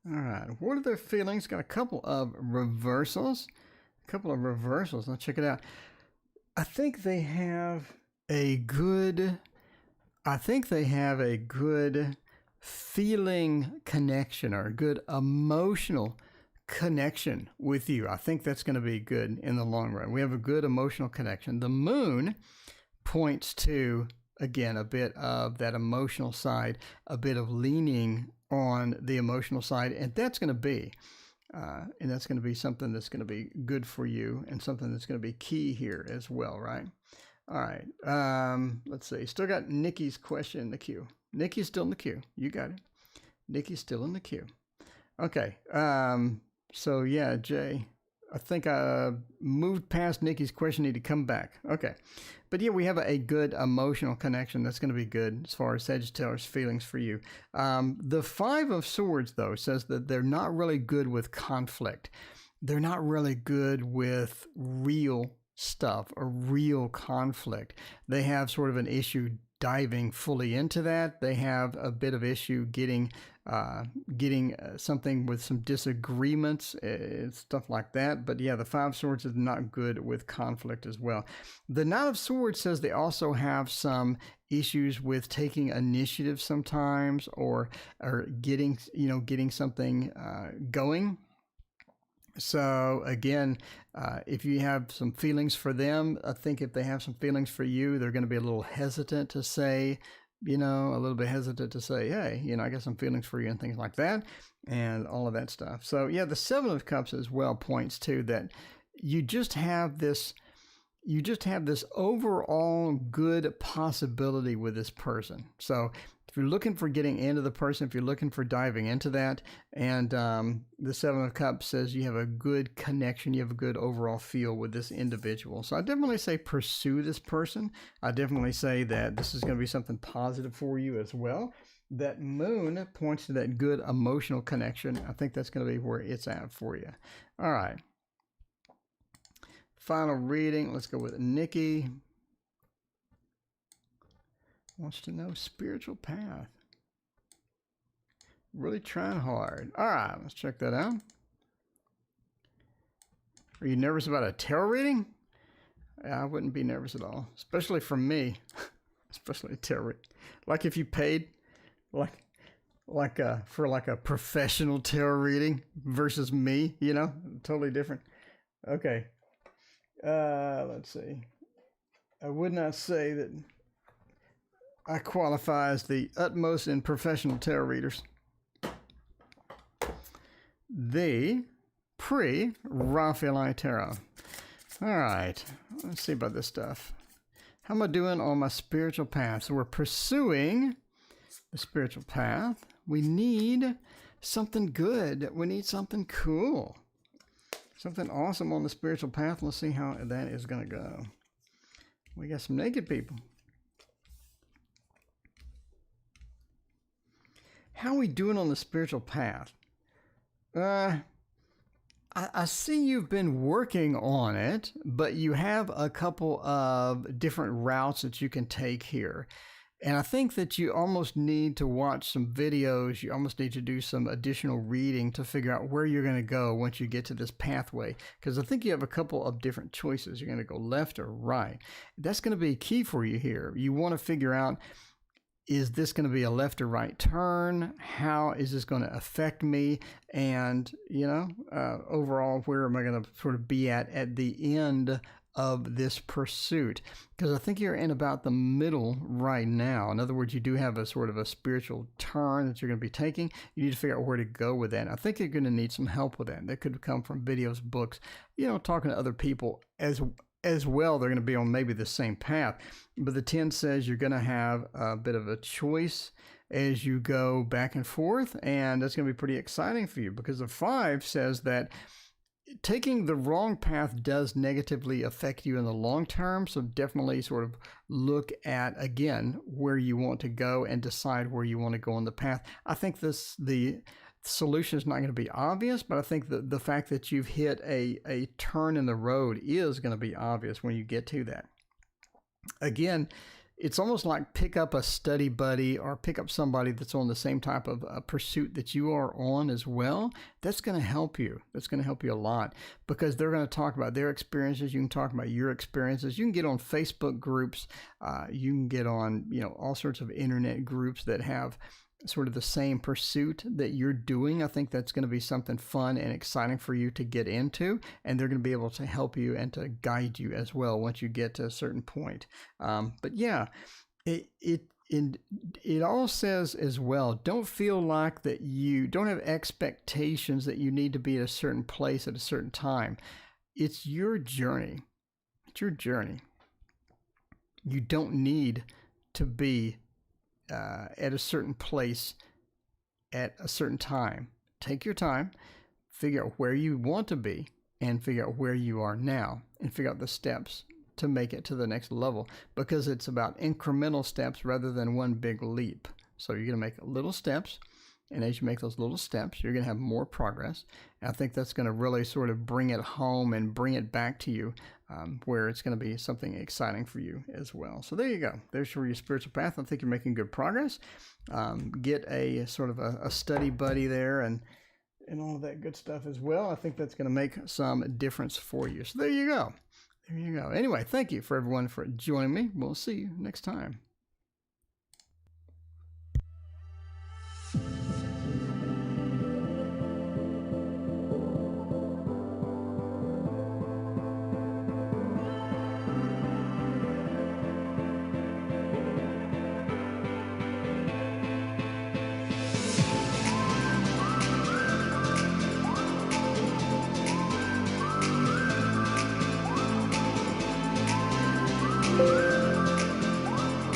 All right, what are their feelings? Got a couple of reversals. Let's check it out. I think they have a good feeling connection, or a good emotional connection with you. I think that's going to be good in the long run. We have a good emotional connection. The moon points to, again, a bit of that emotional side, a bit of leaning on the emotional side, and that's going to be something that's going to be good for you, and something that's going to be key here as well, right? All right, let's see. Still got Nikki's question in the queue. Nikki's still in the queue. You got it. Nikki's still in the queue. Okay, so yeah, Jay, I think I moved past Nikki's question. Need to come back. Okay. But yeah, we have a good emotional connection. That's going to be good as far as Sagittarius feelings for you. The Five of Swords, though, says that they're not really good with conflict. They're not really good with real stuff or real conflict. They have sort of an issue diving fully into that. They have a bit of issue getting something with some disagreements, stuff like that. But yeah, the Five of Swords is not good with conflict as well. The Knight of Swords says they also have some issues with taking initiative sometimes, or getting something going. So again, if you have some feelings for them, I think if they have some feelings for you, they're going to be a little hesitant to say, hey, I got some feelings for you, and things like that, and all of that stuff. So yeah, the Seven of Cups as well points to that you just have this overall good possibility with this person. So If you're looking for getting into the person, if you're looking for diving into that, and the Seven of Cups says you have a good connection, you have a good overall feel with this individual. So I definitely say pursue this person. I definitely say that this is going to be something positive for you as well. That moon points to that good emotional connection. I think that's going to be where it's at for you. All right. Final reading. Let's go with Nikki. Wants to know spiritual path. Really trying hard. All right, let's check that out. Are you nervous about a tarot reading? Yeah, I wouldn't be nervous at all, especially from me. Especially a tarot reading. Like if you paid, for a professional tarot reading versus me, you know, totally different. Okay. Let's see. I would not say that I qualify as the utmost in professional tarot readers. The pre-Raphaelite tarot. All right, let's see about this stuff. How am I doing on my spiritual path? So we're pursuing the spiritual path. We need something good. We need something cool. Something awesome on the spiritual path. Let's see how that is going to go. We got some naked people. How are we doing on the spiritual path? I see you've been working on it, but you have a couple of different routes that you can take here. And I think that you almost need to watch some videos. You almost need to do some additional reading to figure out where you're going to go once you get to this pathway. Because I think you have a couple of different choices. You're going to go left or right. That's going to be key for you here. You want to figure out, is this going to be a left or right turn? How is this going to affect me? And, you know, overall, where am I going to sort of be at the end of this pursuit? Because I think you're in about the middle right now. In other words, you do have a sort of a spiritual turn that you're going to be taking. You need to figure out where to go with that. And I think you're going to need some help with that. That could come from videos, books, you know, talking to other people as well. They're going to be on maybe the same path. But the 10 says you're going to have a bit of a choice as you go back and forth. And that's going to be pretty exciting for you, because the 5 says that taking the wrong path does negatively affect you in the long term. So definitely sort of look at, again, where you want to go and decide where you want to go on the path. I think the solution is not going to be obvious, but I think that the fact that you've hit a turn in the road is going to be obvious when you get to that. Again, it's almost like pick up a study buddy or pick up somebody that's on the same type of pursuit that you are on as well. That's going to help you. That's going to help you a lot, because they're going to talk about their experiences. You can talk about your experiences. You can get on Facebook groups. You can get on, you know, all sorts of internet groups that have sort of the same pursuit that you're doing. I think that's going to be something fun and exciting for you to get into, and they're going to be able to help you and to guide you as well once you get to a certain point. But yeah, it all says as well, don't feel like that you don't have expectations that you need to be at a certain place at a certain time. It's your journey. It's your journey. You don't need to be at a certain place at a certain time. Take your time, figure out where you want to be, and figure out where you are now, and figure out the steps to make it to the next level, because it's about incremental steps rather than one big leap. So you're going to make little steps, and as you make those little steps, you're going to have more progress. And I think that's going to really sort of bring it home and bring it back to you, where it's going to be something exciting for you as well. So there you go. There's your spiritual path. I think you're making good progress. Get a sort of a study buddy there and all of that good stuff as well. I think that's going to make some difference for you. So there you go. There you go. Anyway, thank you for everyone for joining me. We'll see you next time.